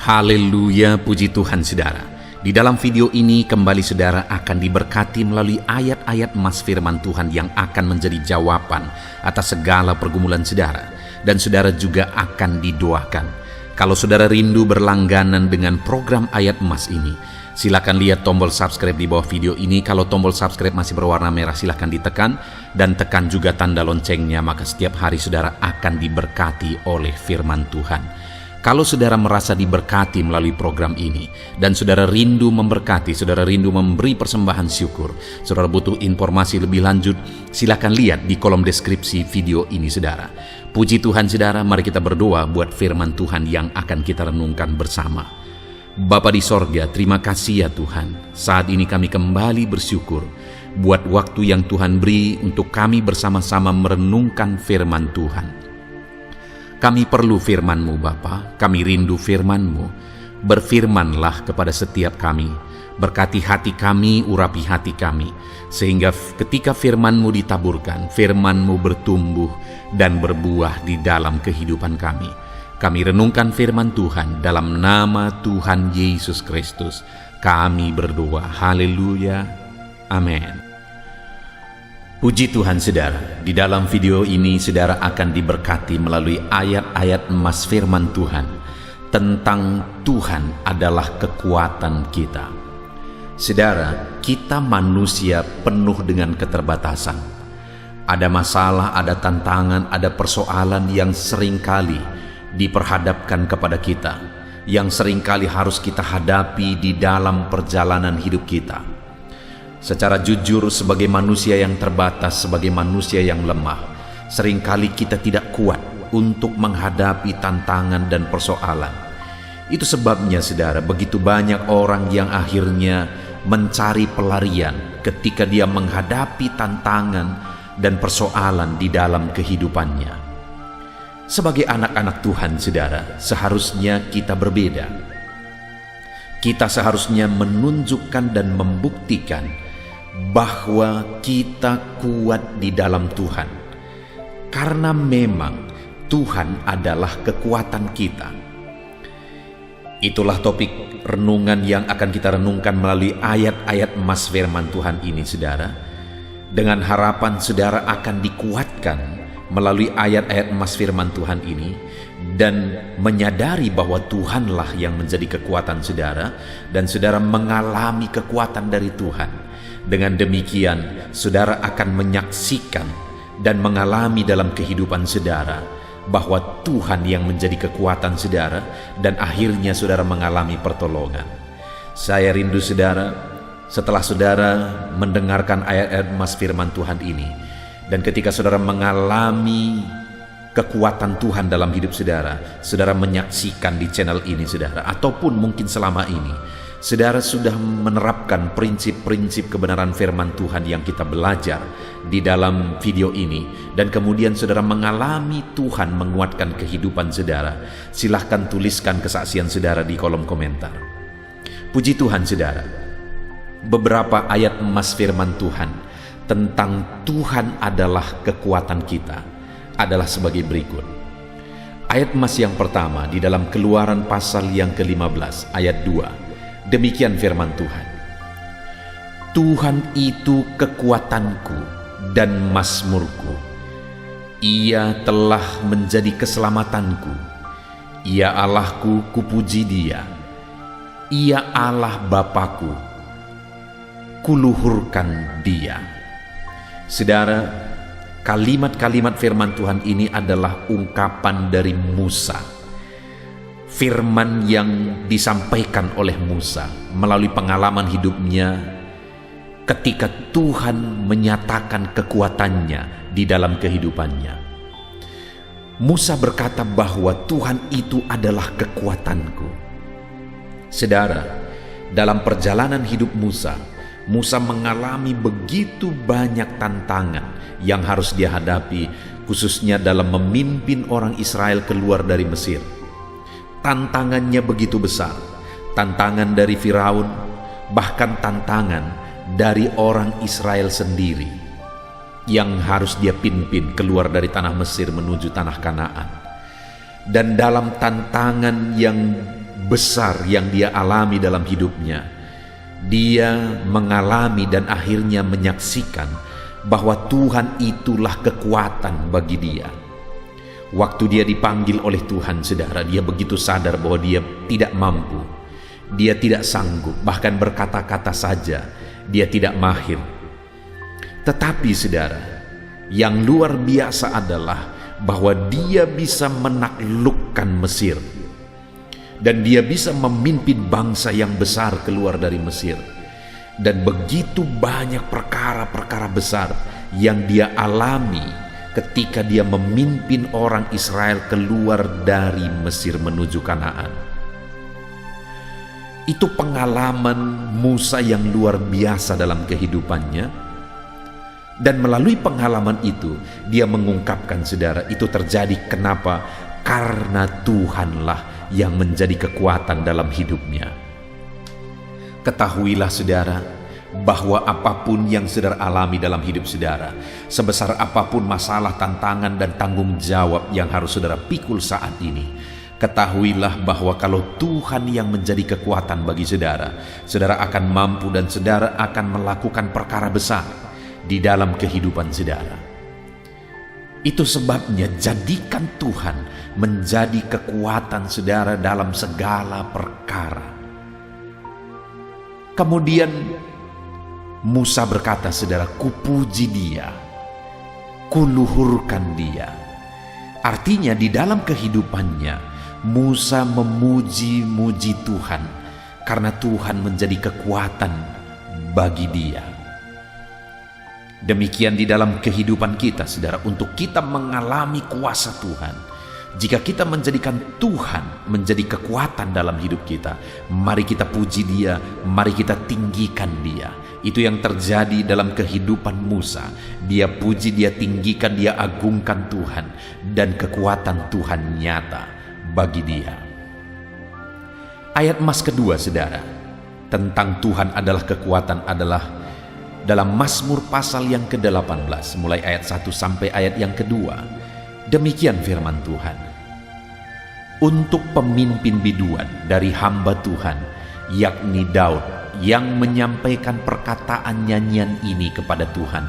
Haleluya, puji Tuhan saudara. Di dalam video ini kembali saudara akan diberkati melalui ayat-ayat emas firman Tuhan yang akan menjadi jawaban atas segala pergumulan saudara. Dan saudara juga akan didoakan. Kalau saudara rindu berlangganan dengan program ayat emas ini, silakan lihat tombol subscribe di bawah video ini. Kalau tombol subscribe masih berwarna merah, silakan ditekan dan tekan juga tanda loncengnya, maka setiap hari saudara akan diberkati oleh firman Tuhan. Kalau saudara merasa diberkati melalui program ini dan saudara rindu memberkati, saudara rindu memberi persembahan syukur, saudara butuh informasi lebih lanjut, silakan lihat di kolom deskripsi video ini saudara. Puji Tuhan saudara, mari kita berdoa buat firman Tuhan yang akan kita renungkan bersama. Bapa di sorga, terima kasih ya Tuhan. Saat ini kami kembali bersyukur buat waktu yang Tuhan beri untuk kami bersama-sama merenungkan firman Tuhan. Kami perlu firman-Mu Bapa, kami rindu firman-Mu. Berfirmanlah kepada setiap kami, berkati hati kami, urapi hati kami, sehingga ketika firman-Mu ditaburkan, firman-Mu bertumbuh dan berbuah di dalam kehidupan kami. Kami renungkan firman Tuhan dalam nama Tuhan Yesus Kristus. Kami berdoa, haleluya, amin. Puji Tuhan saudara, di dalam video ini saudara akan diberkati melalui ayat-ayat emas firman Tuhan tentang Tuhan adalah kekuatan kita. Saudara, kita manusia penuh dengan keterbatasan. Ada masalah, ada tantangan, ada persoalan yang seringkali diperhadapkan kepada kita, yang seringkali harus kita hadapi di dalam perjalanan hidup kita. Secara jujur, sebagai manusia yang terbatas, sebagai manusia yang lemah, seringkali kita tidak kuat untuk menghadapi tantangan dan persoalan. Itu sebabnya saudara, begitu banyak orang yang akhirnya mencari pelarian ketika dia menghadapi tantangan dan persoalan di dalam kehidupannya. Sebagai anak-anak Tuhan saudara, seharusnya kita berbeda. Kita seharusnya menunjukkan dan membuktikan bahwa kita kuat di dalam Tuhan, karena memang Tuhan adalah kekuatan kita. Itulah topik renungan yang akan kita renungkan melalui ayat-ayat emas firman Tuhan ini saudara, dengan harapan saudara akan dikuatkan melalui ayat-ayat emas firman Tuhan ini dan menyadari bahwa Tuhanlah yang menjadi kekuatan saudara dan saudara mengalami kekuatan dari Tuhan. Dengan demikian, saudara akan menyaksikan dan mengalami dalam kehidupan saudara bahwa Tuhan yang menjadi kekuatan saudara dan akhirnya saudara mengalami pertolongan. Saya rindu saudara, setelah saudara mendengarkan ayat-ayat emas firman Tuhan ini, dan ketika saudara mengalami kekuatan Tuhan dalam hidup saudara, saudara menyaksikan di channel ini saudara, ataupun mungkin selama ini, saudara sudah menerapkan prinsip-prinsip kebenaran firman Tuhan yang kita belajar di dalam video ini, dan kemudian saudara mengalami Tuhan menguatkan kehidupan saudara. Silahkan tuliskan kesaksian saudara di kolom komentar. Puji Tuhan saudara, beberapa ayat emas firman Tuhan tentang Tuhan adalah kekuatan kita adalah sebagai berikut. Ayat emas yang pertama di dalam Keluaran pasal yang ke-15 ayat 2. Demikian firman Tuhan. Tuhan itu kekuatanku dan mazmurku. Ia telah menjadi keselamatanku. Ia Allahku, kupuji Dia. Ia Allah Bapakku, kuluhurkan Dia. Saudara, kalimat-kalimat firman Tuhan ini adalah ungkapan dari Musa. Firman yang disampaikan oleh Musa melalui pengalaman hidupnya ketika Tuhan menyatakan kekuatannya di dalam kehidupannya. Musa berkata bahwa Tuhan itu adalah kekuatanku. Saudara, dalam perjalanan hidup Musa mengalami begitu banyak tantangan yang harus dia hadapi, khususnya dalam memimpin orang Israel keluar dari Mesir. Tantangannya begitu besar, tantangan dari Firaun, bahkan tantangan dari orang Israel sendiri yang harus dia pimpin keluar dari tanah Mesir menuju tanah Kanaan. Dan dalam tantangan yang besar yang dia alami dalam hidupnya. Dia mengalami dan akhirnya menyaksikan bahwa Tuhan itulah kekuatan bagi dia. Waktu dia dipanggil oleh Tuhan, saudara, dia begitu sadar bahwa dia tidak mampu, dia tidak sanggup, bahkan berkata-kata saja dia tidak mahir. Tetapi saudara, yang luar biasa adalah bahwa dia bisa menaklukkan Mesir, dan dia bisa memimpin bangsa yang besar keluar dari Mesir. Dan begitu banyak perkara-perkara besar yang dia alami ketika dia memimpin orang Israel keluar dari Mesir menuju Kanaan. Itu pengalaman Musa yang luar biasa dalam kehidupannya. Dan melalui pengalaman itu, dia mengungkapkan, saudara, itu terjadi kenapa? Karena Tuhanlah yang menjadi kekuatan dalam hidupnya. Ketahuilah, saudara, bahwa apapun yang saudara alami dalam hidup saudara, sebesar apapun masalah, tantangan, dan tanggung jawab yang harus saudara pikul saat ini, ketahuilah bahwa kalau Tuhan yang menjadi kekuatan bagi saudara, saudara akan mampu dan saudara akan melakukan perkara besar di dalam kehidupan saudara. Itu sebabnya jadikan Tuhan menjadi kekuatan saudara dalam segala perkara. Kemudian Musa berkata, saudara, kupuji dia, kuluhurkan dia. Artinya di dalam kehidupannya Musa memuji-muji Tuhan karena Tuhan menjadi kekuatan bagi dia. Demikian di dalam kehidupan kita, saudara, untuk kita mengalami kuasa Tuhan. Jika kita menjadikan Tuhan menjadi kekuatan dalam hidup kita, mari kita puji dia, mari kita tinggikan dia. Itu yang terjadi dalam kehidupan Musa. Dia puji, dia tinggikan, dia agungkan Tuhan, dan kekuatan Tuhan nyata bagi dia. Ayat emas kedua, saudara, tentang Tuhan adalah kekuatan adalah dalam Mazmur pasal yang ke-18, mulai ayat 1 sampai ayat yang kedua. Demikian firman Tuhan. Untuk pemimpin biduan dari hamba Tuhan, yakni Daud, yang menyampaikan perkataan nyanyian ini kepada Tuhan,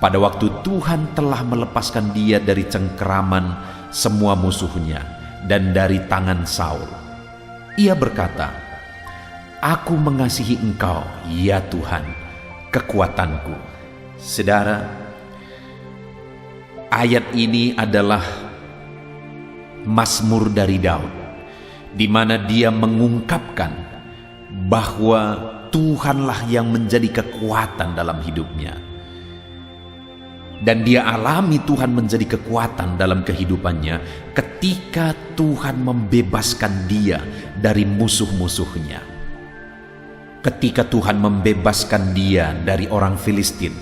pada waktu Tuhan telah melepaskan dia dari cengkeraman semua musuhnya dan dari tangan Saul. Ia berkata, "Aku mengasihi Engkau, ya Tuhan, kekuatanku." Saudara, ayat ini adalah Mazmur dari Daud, di mana dia mengungkapkan bahwa Tuhanlah yang menjadi kekuatan dalam hidupnya. Dan dia alami Tuhan menjadi kekuatan dalam kehidupannya ketika Tuhan membebaskan dia dari musuh-musuhnya. Ketika Tuhan membebaskan dia dari orang Filistin,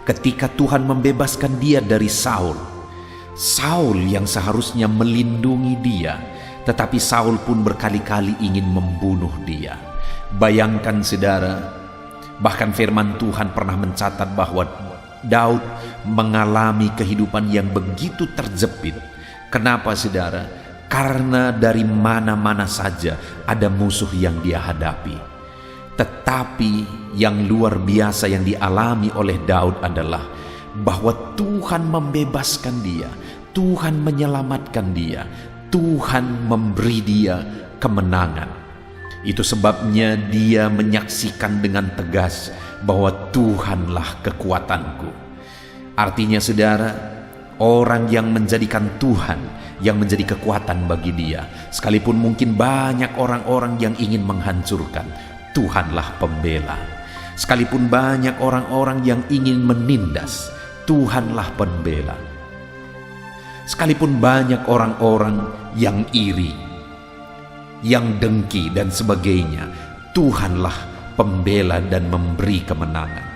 ketika Tuhan membebaskan dia dari Saul yang seharusnya melindungi dia, tetapi Saul pun berkali-kali ingin membunuh dia. Bayangkan, saudara, bahkan firman Tuhan pernah mencatat bahwa Daud mengalami kehidupan yang begitu terjepit. Kenapa, saudara? Karena dari mana-mana saja ada musuh yang dia hadapi. Tetapi yang luar biasa yang dialami oleh Daud adalah bahwa Tuhan membebaskan dia, Tuhan menyelamatkan dia, Tuhan memberi dia kemenangan. Itu sebabnya dia menyaksikan dengan tegas bahwa Tuhanlah kekuatanku. Artinya, saudara, orang yang menjadikan Tuhan yang menjadi kekuatan bagi dia, sekalipun mungkin banyak orang-orang yang ingin menghancurkan, Tuhanlah pembela. Sekalipun banyak orang-orang yang ingin menindas, Tuhanlah pembela. Sekalipun banyak orang-orang yang iri, yang dengki dan sebagainya, Tuhanlah pembela dan memberi kemenangan.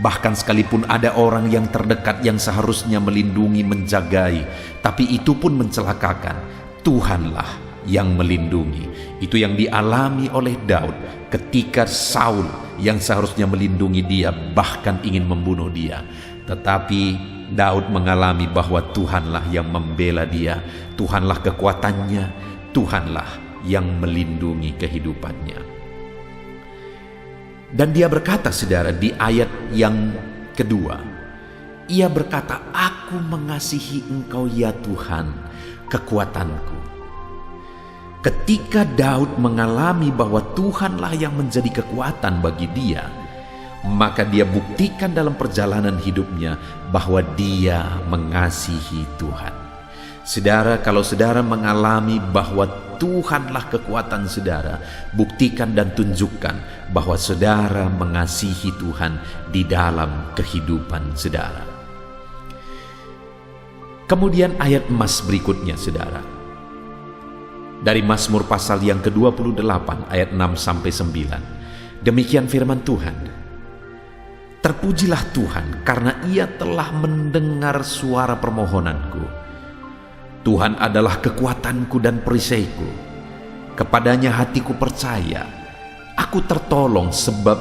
Bahkan sekalipun ada orang yang terdekat yang seharusnya melindungi, menjagai, tapi itu pun mencelakakan, Tuhanlah yang melindungi. Itu yang dialami oleh Daud ketika Saul yang seharusnya melindungi dia bahkan ingin membunuh dia. Tetapi Daud mengalami bahwa Tuhanlah yang membela dia, Tuhanlah kekuatannya, Tuhanlah yang melindungi kehidupannya. Dan dia berkata, saudara, di ayat yang kedua, ia berkata, "Aku mengasihi Engkau ya Tuhan, kekuatanku." Ketika Daud mengalami bahwa Tuhanlah yang menjadi kekuatan bagi dia, maka dia buktikan dalam perjalanan hidupnya bahwa dia mengasihi Tuhan. Saudara, kalau saudara mengalami bahwa Tuhanlah kekuatan saudara, buktikan dan tunjukkan bahwa saudara mengasihi Tuhan di dalam kehidupan saudara. Kemudian ayat emas berikutnya, saudara. Dari Mazmur pasal yang ke-28 ayat 6-9. Demikian firman Tuhan. "Terpujilah Tuhan karena Ia telah mendengar suara permohonanku. Tuhan adalah kekuatanku dan perisaiku. Kepadanya hatiku percaya. Aku tertolong sebab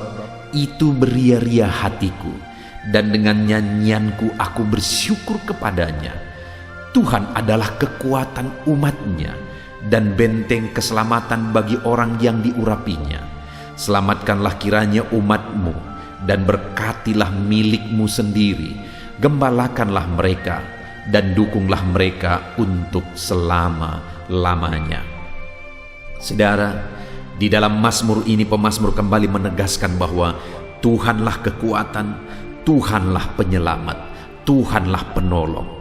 itu beria-ria hatiku, dan dengan nyanyianku aku bersyukur kepadanya. Tuhan adalah kekuatan umatnya dan benteng keselamatan bagi orang yang diurapinya. Selamatkanlah kiranya umatmu dan berkatilah milikmu sendiri. Gembalakanlah mereka dan dukunglah mereka untuk selama-lamanya." Saudara, di dalam Mazmur ini pemazmur kembali menegaskan bahwa Tuhanlah kekuatan, Tuhanlah penyelamat, Tuhanlah penolong.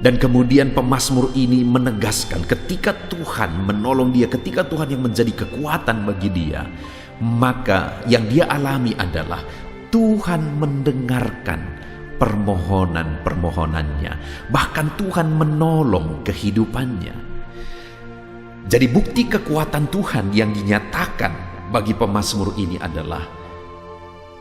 Dan kemudian pemazmur ini menegaskan ketika Tuhan menolong dia, ketika Tuhan yang menjadi kekuatan bagi dia, maka yang dia alami adalah Tuhan mendengarkan permohonan-permohonannya. Bahkan Tuhan menolong kehidupannya. Jadi bukti kekuatan Tuhan yang dinyatakan bagi pemazmur ini adalah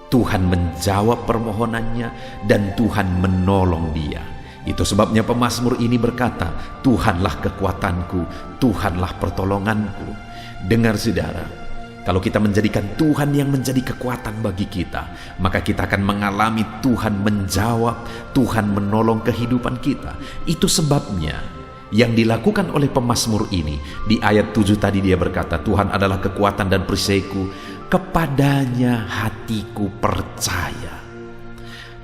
Tuhan menjawab permohonannya dan Tuhan menolong dia. Itu sebabnya pemazmur ini berkata, "Tuhanlah kekuatanku, Tuhanlah pertolonganku." Dengar saudara, kalau kita menjadikan Tuhan yang menjadi kekuatan bagi kita, maka kita akan mengalami Tuhan menjawab, Tuhan menolong kehidupan kita. Itu sebabnya yang dilakukan oleh pemazmur ini di ayat 7 tadi dia berkata, "Tuhan adalah kekuatan dan perisaiku, kepadanya hatiku percaya."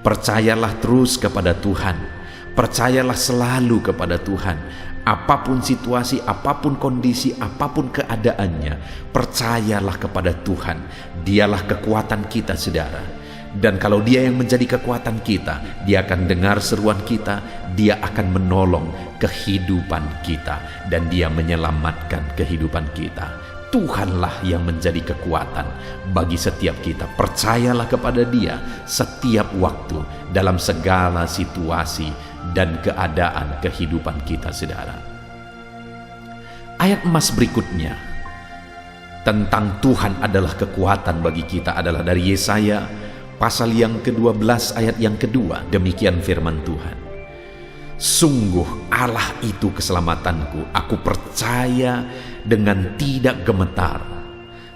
Percayalah terus kepada Tuhan. Percayalah selalu kepada Tuhan. Apapun situasi, apapun kondisi, apapun keadaannya, percayalah kepada Tuhan. Dialah kekuatan kita, saudara. Dan kalau Dia yang menjadi kekuatan kita, Dia akan dengar seruan kita, Dia akan menolong kehidupan kita, dan Dia menyelamatkan kehidupan kita. Tuhanlah yang menjadi kekuatan bagi setiap kita. Percayalah kepada Dia setiap waktu dalam segala situasi dan keadaan kehidupan kita, saudara. Ayat emas berikutnya tentang Tuhan adalah kekuatan bagi kita adalah dari Yesaya pasal yang ke-12 ayat yang kedua. Demikian firman Tuhan. "Sungguh Allah itu keselamatanku, aku percaya dengan tidak gemetar.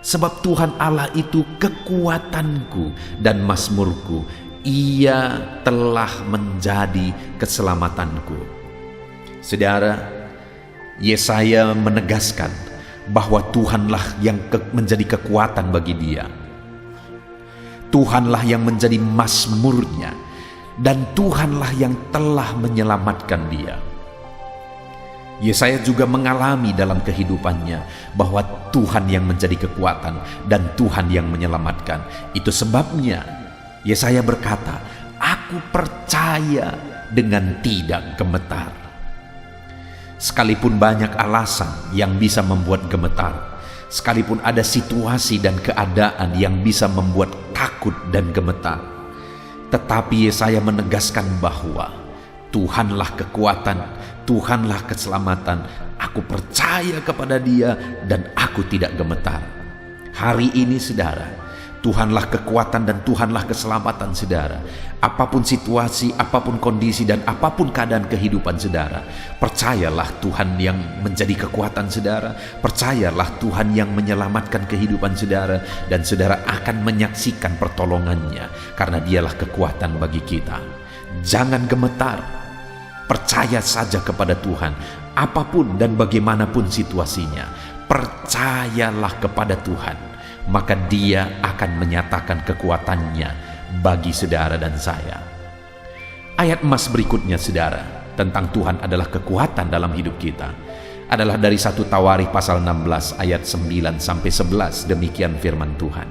Sebab Tuhan Allah itu kekuatanku dan mazmurku, Ia telah menjadi keselamatanku." Saudara, Yesaya menegaskan bahwa Tuhanlah yang menjadi kekuatan bagi dia. Tuhanlah yang menjadi mazmurnya, dan Tuhanlah yang telah menyelamatkan dia. Yesaya juga mengalami dalam kehidupannya bahwa Tuhan yang menjadi kekuatan dan Tuhan yang menyelamatkan. Itu sebabnya Yesaya berkata, "Aku percaya dengan tidak gemetar." Sekalipun banyak alasan yang bisa membuat gemetar, sekalipun ada situasi dan keadaan yang bisa membuat takut dan gemetar, tetapi Yesaya menegaskan bahwa Tuhanlah kekuatan, Tuhanlah keselamatan. Aku percaya kepada Dia dan aku tidak gemetar. Hari ini, saudara, Tuhanlah kekuatan dan Tuhanlah keselamatan saudara. Apapun situasi, apapun kondisi, dan apapun keadaan kehidupan saudara, percayalah Tuhan yang menjadi kekuatan saudara. Percayalah Tuhan yang menyelamatkan kehidupan saudara, dan saudara akan menyaksikan pertolongannya, karena Dialah kekuatan bagi kita. Jangan gemetar, percaya saja kepada Tuhan. apapun dan bagaimanapun situasinya, percayalah kepada Tuhan, maka Dia akan menyatakan kekuatannya bagi saudara dan saya. Ayat emas berikutnya, saudara, tentang Tuhan adalah kekuatan dalam hidup kita, adalah dari 1 Tawarikh pasal 16 ayat 9-11. Demikian firman Tuhan.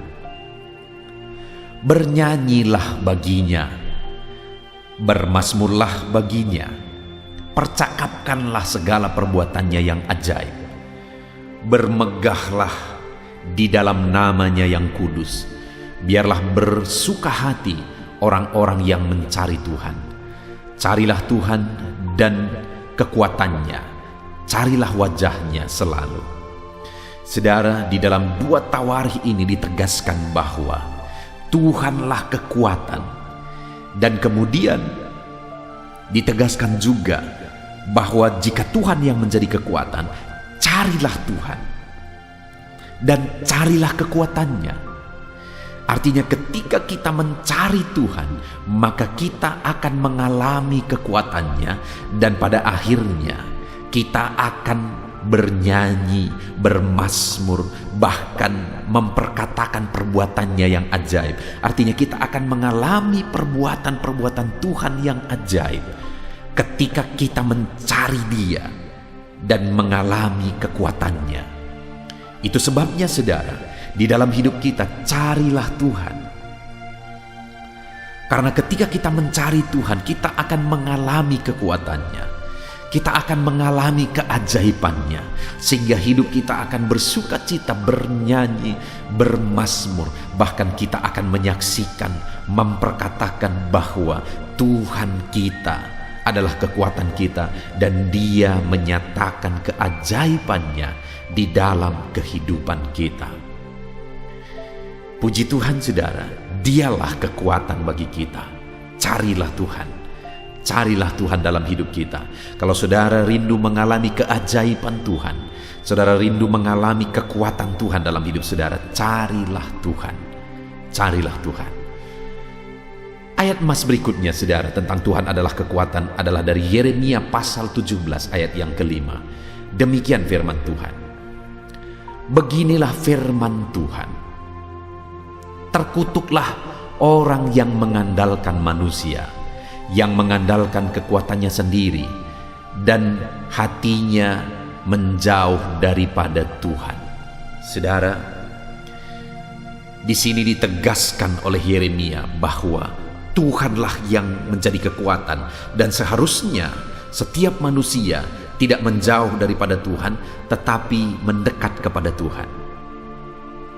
Bernyanyilah baginya, bermazmurlah baginya, percakapkanlah segala perbuatannya yang ajaib, bermegahlah di dalam namanya yang kudus, biarlah bersuka hati orang-orang yang mencari Tuhan. Carilah Tuhan dan kekuatannya, carilah wajahnya selalu. Saudara, di dalam 2 Tawarikh ini ditegaskan bahwa Tuhanlah kekuatan, dan kemudian ditegaskan juga bahwa jika Tuhan yang menjadi kekuatan, carilah Tuhan dan carilah kekuatannya. Artinya ketika kita mencari Tuhan, maka kita akan mengalami kekuatannya, dan pada akhirnya kita akan bernyanyi, bermazmur, bahkan memperkatakan perbuatannya yang ajaib. Artinya kita akan mengalami perbuatan-perbuatan Tuhan yang ajaib ketika kita mencari Dia dan mengalami kekuatannya. Itu sebabnya, saudara, di dalam hidup kita carilah Tuhan. Karena ketika kita mencari Tuhan, kita akan mengalami kekuatannya. Kita akan mengalami keajaibannya, sehingga hidup kita akan bersuka cita, bernyanyi, bermazmur. Bahkan kita akan menyaksikan, memperkatakan bahwa Tuhan kita adalah kekuatan kita, dan Dia menyatakan keajaibannya di dalam kehidupan kita. Puji Tuhan, saudara, Dialah kekuatan bagi kita. Carilah Tuhan. Carilah Tuhan dalam hidup kita. Kalau saudara rindu mengalami keajaiban Tuhan, saudara rindu mengalami kekuatan Tuhan dalam hidup saudara, carilah Tuhan. Carilah Tuhan. Ayat emas berikutnya, saudara, tentang Tuhan adalah kekuatan, adalah dari Yeremia pasal 17 ayat yang kelima. Demikian firman Tuhan. Beginilah firman Tuhan. Terkutuklah orang yang mengandalkan manusia, yang mengandalkan kekuatannya sendiri, dan hatinya menjauh daripada Tuhan. Saudara, di sini ditegaskan oleh Yeremia bahwa Tuhanlah yang menjadi kekuatan, dan seharusnya setiap manusia tidak menjauh daripada Tuhan, tetapi mendekat kepada Tuhan.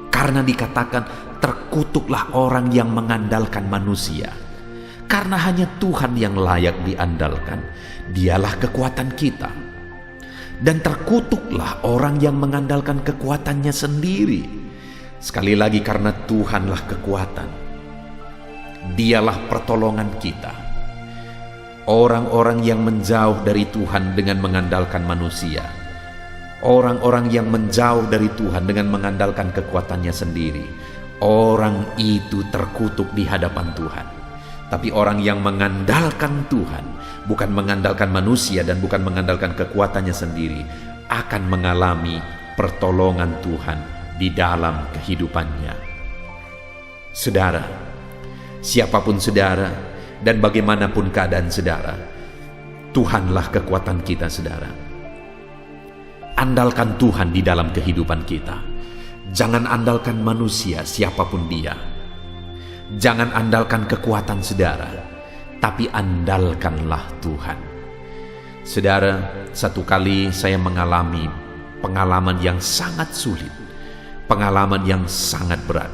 Karena dikatakan terkutuklah orang yang mengandalkan manusia. Karena hanya Tuhan yang layak diandalkan, Dialah kekuatan kita. Dan terkutuklah orang yang mengandalkan kekuatannya sendiri. Sekali lagi, karena Tuhanlah kekuatan, Dialah pertolongan kita. Orang-orang yang menjauh dari Tuhan dengan mengandalkan manusia, orang-orang yang menjauh dari Tuhan dengan mengandalkan kekuatannya sendiri, orang itu terkutuk di hadapan Tuhan. Tapi orang yang mengandalkan Tuhan, bukan mengandalkan manusia dan bukan mengandalkan kekuatannya sendiri, akan mengalami pertolongan Tuhan di dalam kehidupannya. Saudara, siapapun saudara dan bagaimanapun keadaan saudara, Tuhanlah kekuatan kita, saudara. Andalkan Tuhan di dalam kehidupan kita. Jangan andalkan manusia, siapapun dia. Jangan andalkan kekuatan saudara, tapi andalkanlah Tuhan. Saudara, satu kali saya mengalami pengalaman yang sangat sulit, pengalaman yang sangat berat,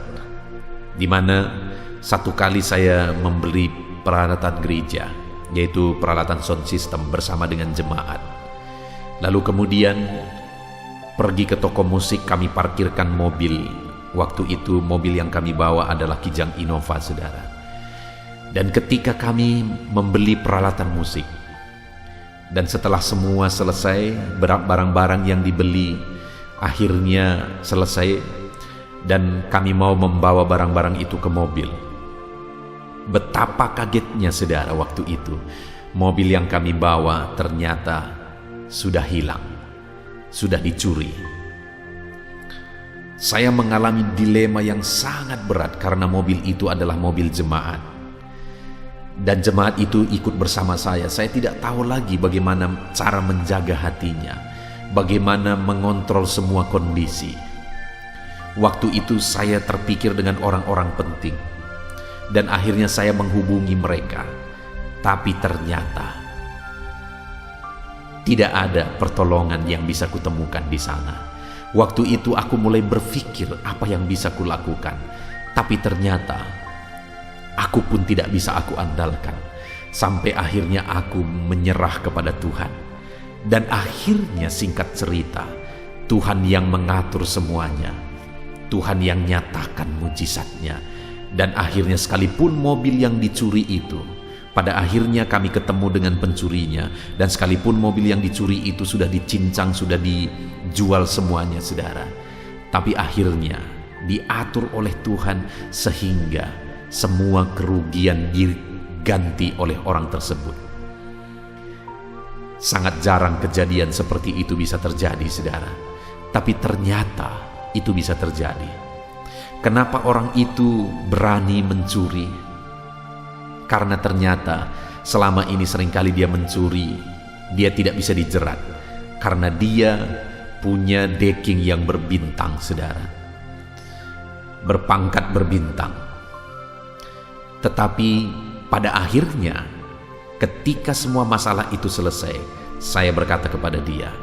di mana satu kali saya membeli peralatan gereja, yaitu peralatan sound system bersama dengan jemaat. Lalu kemudian pergi ke toko musik, kami parkirkan mobil. Waktu itu mobil yang kami bawa adalah Kijang Innova, saudara. Dan ketika kami membeli peralatan musik, dan setelah semua selesai, barang-barang yang dibeli akhirnya selesai, dan kami mau membawa barang-barang itu ke mobil. Betapa kagetnya, saudara, waktu itu mobil yang kami bawa ternyata sudah hilang, sudah dicuri. Saya mengalami dilema yang sangat berat karena mobil itu adalah mobil jemaat. Dan jemaat itu ikut bersama saya. Saya tidak tahu lagi bagaimana cara menjaga hatinya, bagaimana mengontrol semua kondisi. Waktu itu saya terpikir dengan orang-orang penting, dan akhirnya saya menghubungi mereka. Tapi ternyata tidak ada pertolongan yang bisa kutemukan di sana. Waktu itu aku mulai berpikir apa yang bisa kulakukan, tapi ternyata aku pun tidak bisa aku andalkan. Sampai akhirnya aku menyerah kepada Tuhan. Dan akhirnya singkat cerita, Tuhan yang mengatur semuanya, Tuhan yang nyatakan mujizatnya. Dan akhirnya sekalipun mobil yang dicuri itu, pada akhirnya kami ketemu dengan pencurinya. Dan sekalipun mobil yang dicuri itu sudah dicincang, sudah dijual semuanya, saudara, tapi akhirnya diatur oleh Tuhan sehingga semua kerugian diganti oleh orang tersebut. Sangat jarang kejadian seperti itu bisa terjadi, saudara, tapi ternyata itu bisa terjadi. Kenapa orang itu berani mencuri? Karena ternyata selama ini seringkali dia mencuri, dia tidak bisa dijerat karena dia punya deking yang berbintang, saudara, berpangkat berbintang. Tetapi pada akhirnya ketika semua masalah itu selesai, saya berkata kepada dia,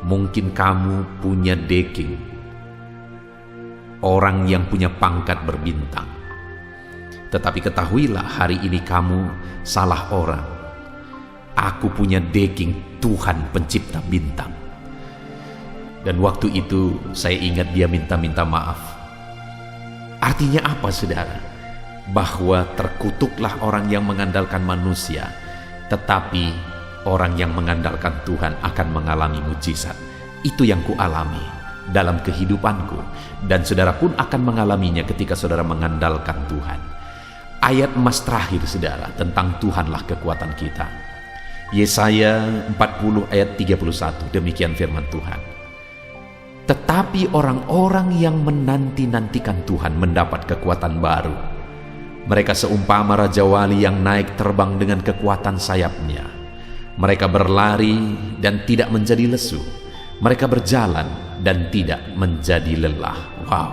mungkin kamu punya deking orang yang punya pangkat berbintang, tetapi ketahuilah hari ini kamu salah orang. Aku punya deking Tuhan pencipta bintang. Dan waktu itu saya ingat dia minta maaf. Artinya apa, saudara? Bahwa terkutuklah orang yang mengandalkan manusia, tetapi orang yang mengandalkan Tuhan akan mengalami mujizat. Itu yang kualami dalam kehidupanku, dan saudara pun akan mengalaminya ketika saudara mengandalkan Tuhan. Ayat emas terakhir, saudara, tentang Tuhanlah kekuatan kita. Yesaya 40 ayat 31, demikian firman Tuhan. Tetapi orang-orang yang menanti-nantikan Tuhan mendapat kekuatan baru. Mereka seumpama Raja Wali yang naik terbang dengan kekuatan sayapnya. Mereka berlari dan tidak menjadi lesu. Mereka berjalan dan tidak menjadi lelah. Wow.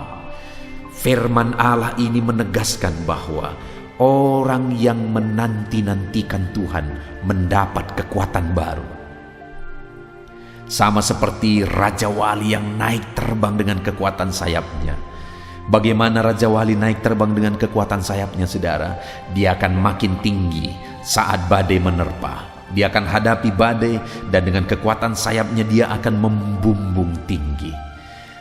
Firman Allah ini menegaskan bahwa orang yang menanti-nantikan Tuhan mendapat kekuatan baru. Sama seperti Raja Wali yang naik terbang dengan kekuatan sayapnya. Bagaimana Raja Wali naik terbang dengan kekuatan sayapnya, saudara? Dia akan makin tinggi saat badai menerpa. Dia akan hadapi badai dan dengan kekuatan sayapnya dia akan membumbung tinggi.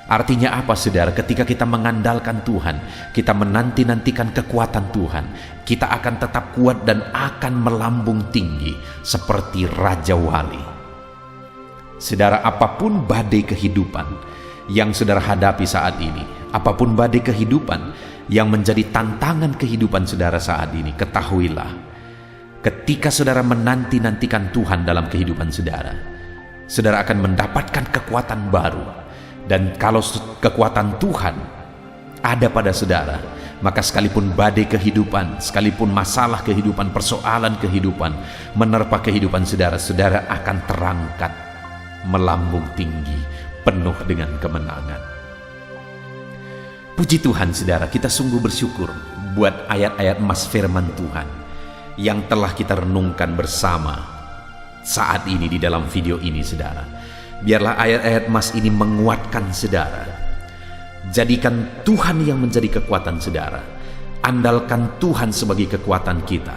Artinya apa, saudara? Ketika kita mengandalkan Tuhan, kita menanti-nantikan kekuatan Tuhan, kita akan tetap kuat dan akan melambung tinggi seperti Raja Wali. Saudara, apapun badai kehidupan yang saudara hadapi saat ini, apapun badai kehidupan yang menjadi tantangan kehidupan saudara saat ini, ketahuilah, ketika saudara menanti-nantikan Tuhan dalam kehidupan saudara, saudara akan mendapatkan kekuatan baru. Dan kalau kekuatan Tuhan ada pada saudara, maka sekalipun badai kehidupan, sekalipun masalah kehidupan, persoalan kehidupan menerpa kehidupan saudara, saudara akan terangkat melambung tinggi, penuh dengan kemenangan. Puji Tuhan, saudara, kita sungguh bersyukur buat ayat-ayat emas firman Tuhan yang telah kita renungkan bersama saat ini di dalam video ini, saudara. Biarlah ayat-ayat emas ini menguatkan saudara. Jadikan Tuhan yang menjadi kekuatan saudara. Andalkan Tuhan sebagai kekuatan kita.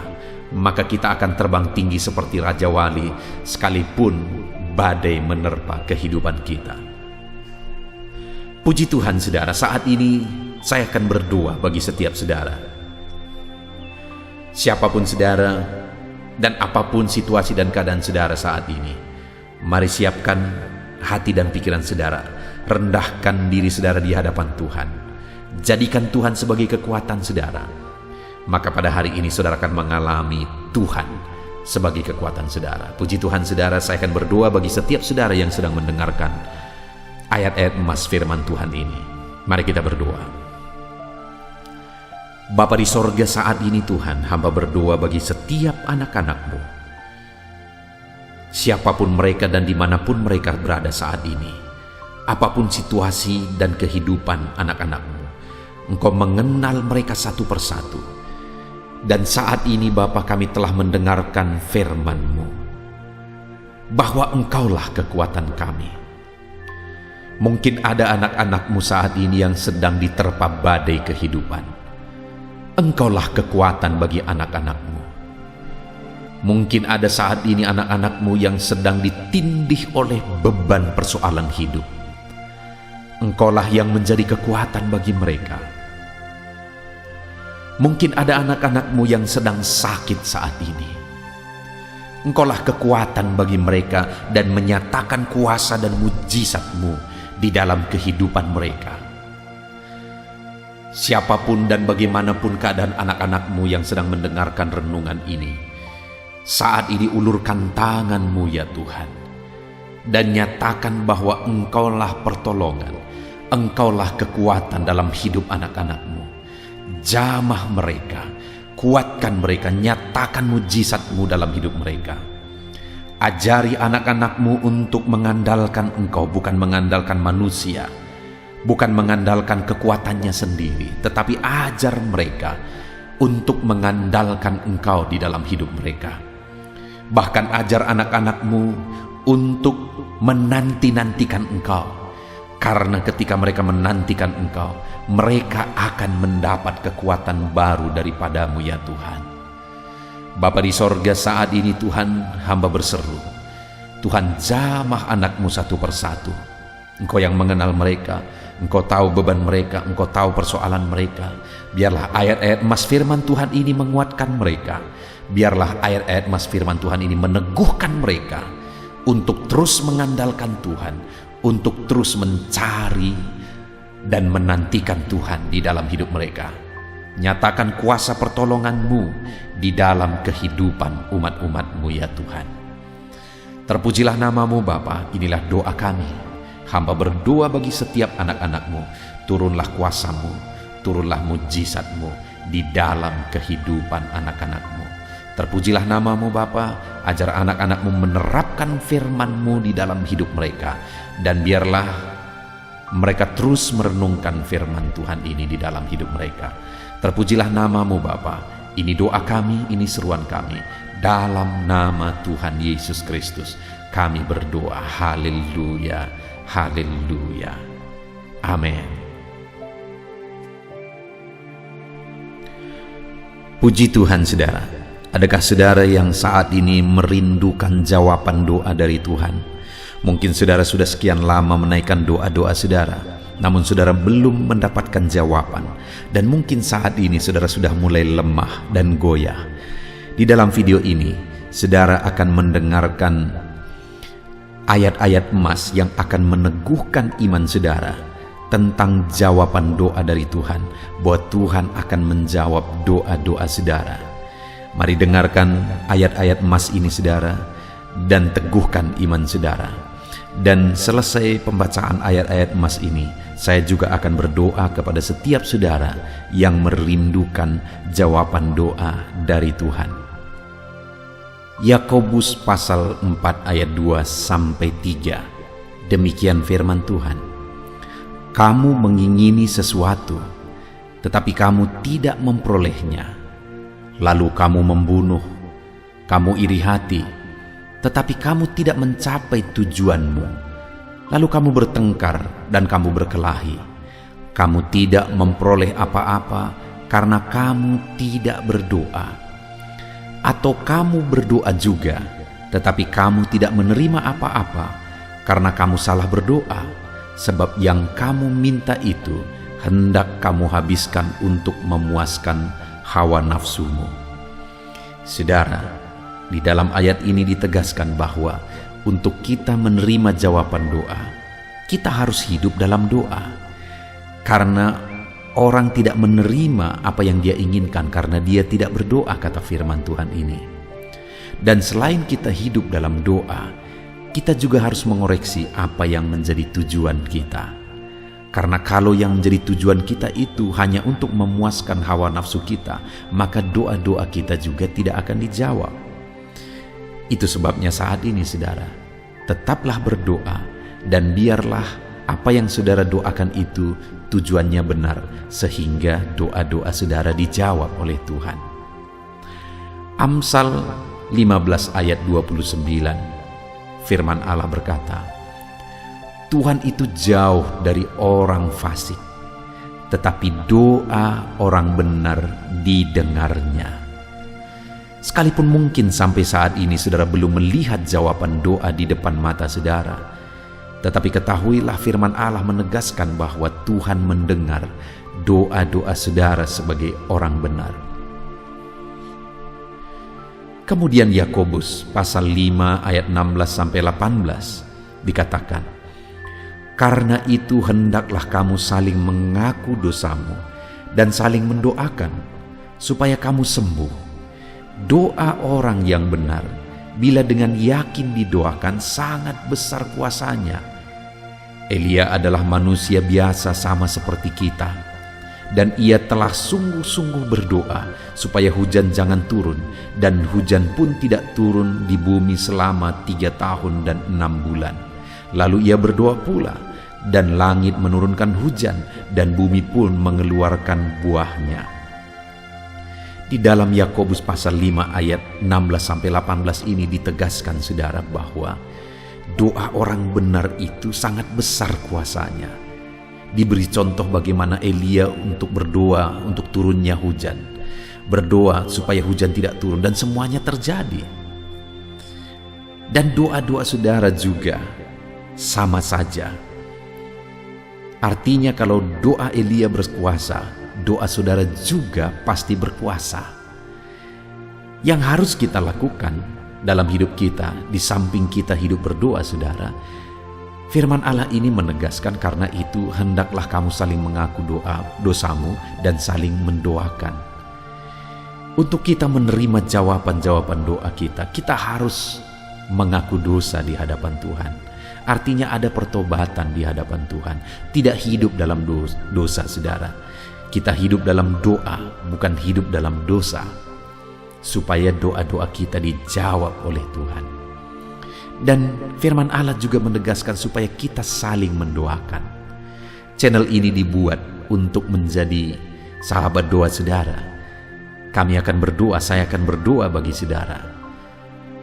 Maka kita akan terbang tinggi seperti Raja Wali sekalipun badai menerpa kehidupan kita. Puji Tuhan, saudara, saat ini saya akan berdoa bagi setiap saudara. Siapapun saudara dan apapun situasi dan keadaan saudara saat ini, mari siapkan hati dan pikiran saudara, rendahkan diri saudara di hadapan Tuhan. Jadikan Tuhan sebagai kekuatan saudara. Maka pada hari ini saudara akan mengalami Tuhan sebagai kekuatan saudara. Puji Tuhan saudara, saya akan berdoa bagi setiap saudara yang sedang mendengarkan ayat-ayat emas firman Tuhan ini. Mari kita berdoa. Bapa di sorga, saat ini Tuhan, hamba berdoa bagi setiap anak-anak-Mu. Siapapun mereka dan dimanapun mereka berada saat ini, apapun situasi dan kehidupan anak-anak-Mu, Engkau mengenal mereka satu persatu. Dan saat ini Bapa, kami telah mendengarkan firman-Mu, bahwa Engkaulah kekuatan kami. Mungkin ada anak-anak-Mu saat ini yang sedang diterpa badai kehidupan. Engkaulah kekuatan bagi anak-anak-Mu. Mungkin ada saat ini anak-anak-Mu yang sedang ditindih oleh beban persoalan hidup. Engkaulah yang menjadi kekuatan bagi mereka. Mungkin ada anak-anak-Mu yang sedang sakit saat ini. Engkaulah kekuatan bagi mereka dan menyatakan kuasa dan mujizat-Mu di dalam kehidupan mereka. Siapapun dan bagaimanapun keadaan anak-anak-Mu yang sedang mendengarkan renungan ini, saat ini ulurkan tangan-Mu ya Tuhan, dan nyatakan bahwa Engkaulah pertolongan, Engkaulah kekuatan dalam hidup anak-anak-Mu. Jamah mereka, kuatkan mereka, nyatakan mujizat-Mu dalam hidup mereka. Ajari anak-anak-Mu untuk mengandalkan Engkau, bukan mengandalkan manusia, bukan mengandalkan kekuatannya sendiri, tetapi ajar mereka untuk mengandalkan Engkau di dalam hidup mereka. Bahkan ajar anak-anak-Mu untuk menanti-nantikan Engkau, karena ketika mereka menantikan Engkau, mereka akan mendapat kekuatan baru daripada-Mu ya Tuhan. Bapa di sorga, saat ini Tuhan, hamba berseru, Tuhan jamah anak-Mu satu persatu. Engkau yang mengenal mereka, Engkau tahu beban mereka, Engkau tahu persoalan mereka. Biarlah ayat-ayat emas firman Tuhan ini menguatkan mereka. Biarlah ayat-ayat emas firman Tuhan ini meneguhkan mereka untuk terus mengandalkan Tuhan, untuk terus mencari dan menantikan Tuhan di dalam hidup mereka. Nyatakan kuasa pertolongan-Mu di dalam kehidupan umat-umat-Mu ya Tuhan. Terpujilah nama-Mu Bapa, inilah doa kami. Hamba berdoa bagi setiap anak-anak-Mu, turunlah kuasa-Mu, turunlah mujizat-Mu di dalam kehidupan anak-anak-Mu. Terpujilah nama-Mu Bapa, ajar anak-anak-Mu menerapkan firman-Mu di dalam hidup mereka, dan biarlah mereka terus merenungkan firman Tuhan ini di dalam hidup mereka. Terpujilah nama-Mu Bapa, ini doa kami, ini seruan kami, dalam nama Tuhan Yesus Kristus kami berdoa. Haleluya. Haleluya. Amin. Puji Tuhan saudara. Adakah saudara yang saat ini merindukan jawaban doa dari Tuhan? Mungkin saudara sudah sekian lama menaikkan doa-doa saudara, namun saudara belum mendapatkan jawaban. Dan mungkin saat ini saudara sudah mulai lemah dan goyah. Di dalam video ini, saudara akan mendengarkan ayat-ayat emas yang akan meneguhkan iman saudara tentang jawaban doa dari Tuhan, bahwa Tuhan akan menjawab doa-doa saudara. Mari dengarkan ayat-ayat emas ini saudara, dan teguhkan iman saudara. Dan selesai pembacaan ayat-ayat emas ini, saya juga akan berdoa kepada setiap saudara yang merindukan jawaban doa dari Tuhan. Yakobus pasal 4 ayat 2-3. Demikian firman Tuhan. Kamu mengingini sesuatu, tetapi kamu tidak memperolehnya. Lalu kamu membunuh, kamu iri hati, tetapi kamu tidak mencapai tujuanmu. Lalu kamu bertengkar dan kamu berkelahi. Kamu tidak memperoleh apa-apa karena kamu tidak berdoa. Atau kamu berdoa juga, tetapi kamu tidak menerima apa-apa karena kamu salah berdoa, sebab yang kamu minta itu hendak kamu habiskan untuk memuaskan hawa nafsumu. Saudara, di dalam ayat ini ditegaskan bahwa untuk kita menerima jawaban doa, kita harus hidup dalam doa. Karena orang tidak menerima apa yang dia inginkan karena dia tidak berdoa, kata firman Tuhan ini. Dan selain kita hidup dalam doa, kita juga harus mengoreksi apa yang menjadi tujuan kita. Karena kalau yang menjadi tujuan kita itu hanya untuk memuaskan hawa nafsu kita, maka doa-doa kita juga tidak akan dijawab. Itu sebabnya saat ini saudara, tetaplah berdoa dan biarlah apa yang saudara doakan itu tujuannya benar, sehingga doa-doa saudara dijawab oleh Tuhan. Amsal 15 ayat 29, firman Allah berkata, Tuhan itu jauh dari orang fasik, tetapi doa orang benar didengarnya. Sekalipun mungkin sampai saat ini saudara belum melihat jawaban doa di depan mata saudara, tetapi ketahuilah firman Allah menegaskan bahwa Tuhan mendengar doa-doa saudara sebagai orang benar. Kemudian Yakobus pasal 5 ayat 16-18 dikatakan, karena itu hendaklah kamu saling mengaku dosamu dan saling mendoakan supaya kamu sembuh. Doa orang yang benar bila dengan yakin didoakan sangat besar kuasanya. Elia adalah manusia biasa sama seperti kita, dan ia telah sungguh-sungguh berdoa supaya hujan jangan turun, dan hujan pun tidak turun di bumi selama 3 tahun dan 6 bulan. Lalu ia berdoa pula, dan langit menurunkan hujan, dan bumi pun mengeluarkan buahnya. Di dalam Yakobus pasal 5 ayat 16-18 ini ditegaskan saudara bahwa doa orang benar itu sangat besar kuasanya. Diberi contoh bagaimana Elia untuk berdoa untuk turunnya hujan, berdoa supaya hujan tidak turun, dan semuanya terjadi. Dan doa-doa saudara juga sama saja. Artinya kalau doa Elia berkuasa, doa saudara juga pasti berkuasa. Yang harus kita lakukan dalam hidup kita, di samping kita hidup berdoa saudara, firman Allah ini menegaskan, karena itu hendaklah kamu saling mengaku dosamu dan saling mendoakan. Untuk kita menerima jawaban-jawaban doa kita, kita harus mengaku dosa di hadapan Tuhan. Artinya ada pertobatan di hadapan Tuhan, tidak hidup dalam dosa saudara. Kita hidup dalam doa, bukan hidup dalam dosa, supaya doa-doa kita dijawab oleh Tuhan. Dan firman Allah juga menegaskan supaya kita saling mendoakan. Channel ini dibuat untuk menjadi sahabat doa saudara. Kami akan berdoa, saya akan berdoa bagi saudara.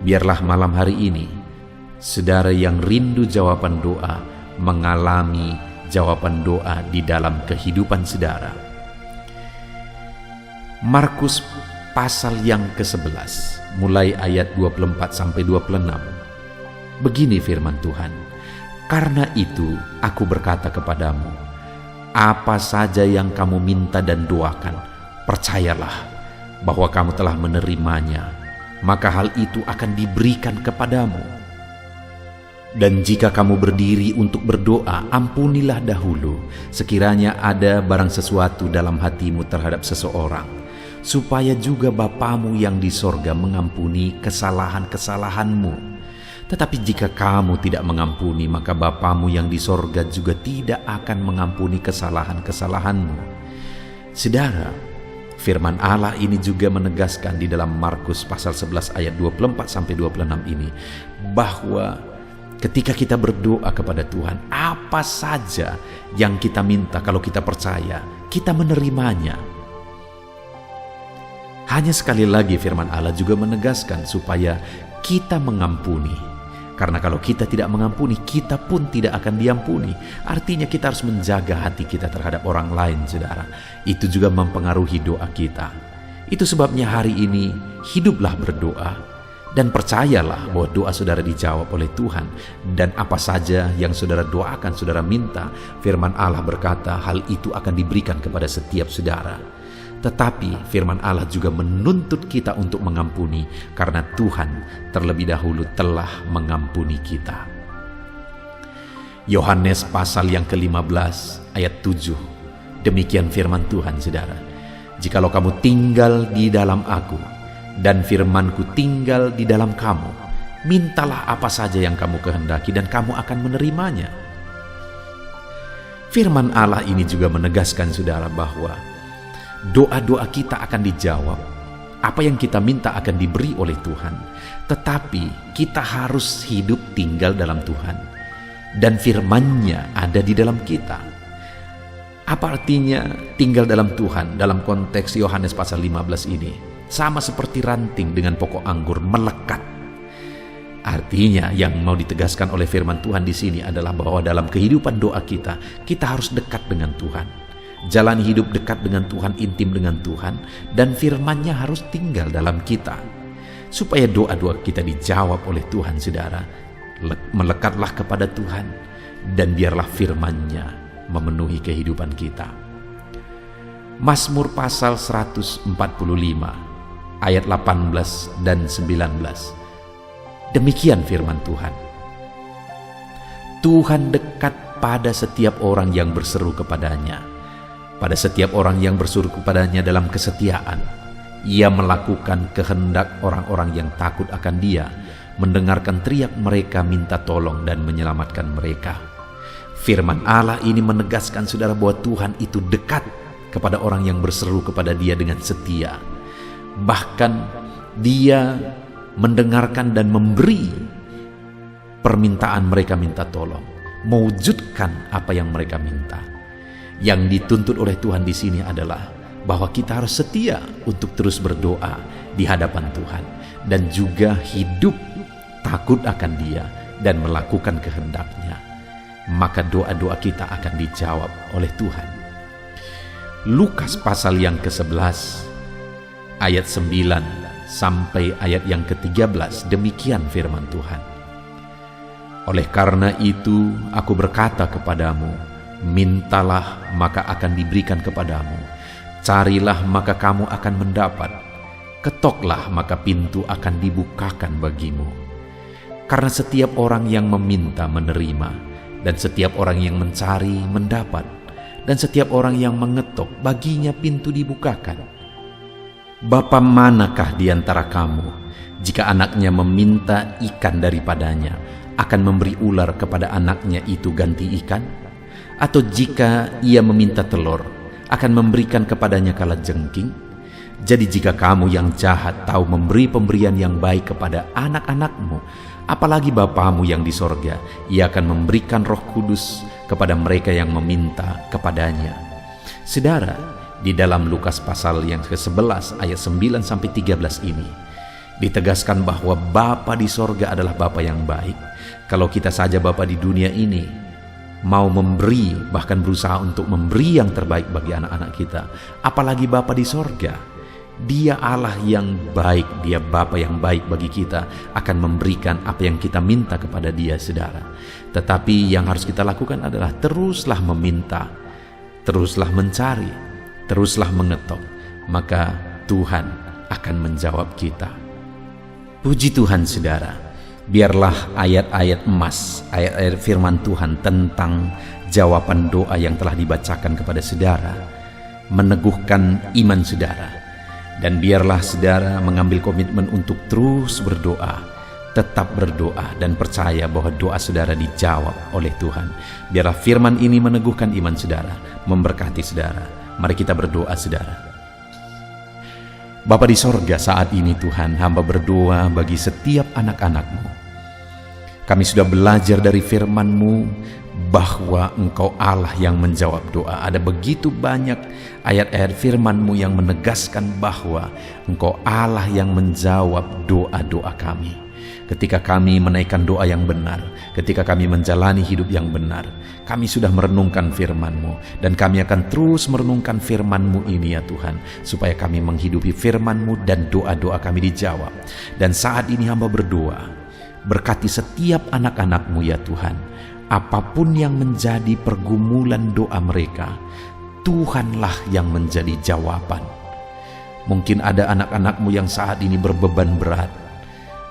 Biarlah malam hari ini saudara yang rindu jawaban doa mengalami jawaban doa di dalam kehidupan saudara. Markus pasal yang ke-11 mulai ayat 24-26. Begini firman Tuhan, karena itu aku berkata kepadamu, apa saja yang kamu minta dan doakan, percayalah bahwa kamu telah menerimanya, maka hal itu akan diberikan kepadamu. Dan jika kamu berdiri untuk berdoa, ampunilah dahulu sekiranya ada barang sesuatu dalam hatimu terhadap seseorang, supaya juga Bapamu yang di sorga mengampuni kesalahan-kesalahanmu. Tetapi jika kamu tidak mengampuni, maka Bapamu yang di sorga juga tidak akan mengampuni kesalahan-kesalahanmu. Saudara, firman Allah ini juga menegaskan di dalam Markus pasal 11 ayat 24-26 ini, bahwa ketika kita berdoa kepada Tuhan, apa saja yang kita minta, kalau kita percaya, kita menerimanya. Hanya sekali lagi firman Allah juga menegaskan supaya kita mengampuni. Karena kalau kita tidak mengampuni, kita pun tidak akan diampuni. Artinya kita harus menjaga hati kita terhadap orang lain, saudara. Itu juga mempengaruhi doa kita. Itu sebabnya hari ini hiduplah berdoa, dan percayalah bahwa doa saudara dijawab oleh Tuhan. Dan apa saja yang saudara doakan, saudara minta, firman Allah berkata hal itu akan diberikan kepada setiap saudara. Tetapi firman Allah juga menuntut kita untuk mengampuni, karena Tuhan terlebih dahulu telah mengampuni kita. Yohanes pasal yang ke-15 ayat 7. Demikian firman Tuhan saudara, jikalau kamu tinggal di dalam aku dan firman-Ku tinggal di dalam kamu. Mintalah apa saja yang kamu kehendaki dan kamu akan menerimanya. Firman Allah ini juga menegaskan saudara bahwa doa-doa kita akan dijawab. Apa yang kita minta akan diberi oleh Tuhan. Tetapi kita harus hidup tinggal dalam Tuhan. Dan firman-Nya ada di dalam kita. Apa artinya tinggal dalam Tuhan dalam konteks Yohanes pasal 15 ini? Sama seperti ranting dengan pokok anggur melekat. Artinya yang mau ditegaskan oleh firman Tuhan di sini adalah bahwa dalam kehidupan doa kita harus dekat dengan Tuhan. Jalani hidup dekat dengan Tuhan, intim dengan Tuhan, dan firman-Nya harus tinggal dalam kita. Supaya doa-doa kita dijawab oleh Tuhan, saudara, melekatlah kepada Tuhan, dan biarlah firman-Nya memenuhi kehidupan kita. Mazmur pasal 145, ayat 18 dan 19. Demikian firman Tuhan. Tuhan dekat pada setiap orang yang berseru kepadanya. Pada setiap orang yang berseru kepadanya dalam kesetiaan. Ia melakukan kehendak orang-orang yang takut akan Dia, mendengarkan teriak mereka minta tolong dan menyelamatkan mereka. Firman Allah ini menegaskan saudara bahwa Tuhan itu dekat kepada orang yang berseru kepada Dia dengan setia. Bahkan Dia mendengarkan dan memberi permintaan mereka minta tolong, mewujudkan apa yang mereka minta. Yang dituntut oleh Tuhan di sini adalah bahwa kita harus setia untuk terus berdoa di hadapan Tuhan dan juga hidup takut akan Dia dan melakukan kehendak-Nya. Maka doa-doa kita akan dijawab oleh Tuhan. Lukas pasal yang ke-11 ayat 9 sampai ayat yang ke-13, demikian firman Tuhan. Oleh karena itu aku berkata kepadamu, mintalah maka akan diberikan kepadamu, carilah maka kamu akan mendapat, ketoklah maka pintu akan dibukakan bagimu. Karena setiap orang yang meminta menerima, dan setiap orang yang mencari mendapat, dan setiap orang yang mengetok baginya pintu dibukakan. Bapa manakah di antara kamu, jika anaknya meminta ikan daripadanya, akan memberi ular kepada anaknya itu ganti ikan? Atau jika ia meminta telur, akan memberikan kepadanya kalajengking? Jadi jika kamu yang jahat tahu memberi pemberian yang baik kepada anak-anakmu, apalagi Bapamu yang di sorga, Ia akan memberikan Roh Kudus kepada mereka yang meminta kepadanya. Saudara, di dalam Lukas pasal yang ke-11 ayat 9 sampai 13 ini ditegaskan bahwa Bapa di sorga adalah Bapa yang baik. Kalau kita saja Bapa di dunia ini mau memberi, bahkan berusaha untuk memberi yang terbaik bagi anak-anak kita, apalagi Bapa di sorga. Dia Allah yang baik, Dia Bapa yang baik bagi kita, akan memberikan apa yang kita minta kepada Dia, saudara. Tetapi yang harus kita lakukan adalah teruslah meminta, teruslah mencari, teruslah mengetok, maka Tuhan akan menjawab kita. Puji Tuhan, saudara. Biarlah ayat-ayat emas, ayat-ayat firman Tuhan tentang jawaban doa yang telah dibacakan kepada saudara meneguhkan iman saudara. Dan biarlah saudara mengambil komitmen untuk terus berdoa, tetap berdoa dan percaya bahwa doa saudara dijawab oleh Tuhan. Biarlah firman ini meneguhkan iman saudara, memberkati saudara. Mari kita berdoa, saudara. Bapa di sorga, saat ini Tuhan, hamba berdoa bagi setiap anak-anak-Mu. Kami sudah belajar dari firman-Mu bahwa Engkau Allah yang menjawab doa. Ada begitu banyak ayat-ayat firman-Mu yang menegaskan bahwa Engkau Allah yang menjawab doa-doa kami. Ketika kami menaikkan doa yang benar, ketika kami menjalani hidup yang benar, kami sudah merenungkan firman-Mu, dan kami akan terus merenungkan firman-Mu ini ya Tuhan, supaya kami menghidupi firman-Mu dan doa-doa kami dijawab. Dan saat ini hamba berdoa, berkati setiap anak-anak-Mu ya Tuhan, apapun yang menjadi pergumulan doa mereka, Tuhanlah yang menjadi jawaban. Mungkin ada anak-anak-Mu yang saat ini berbeban berat,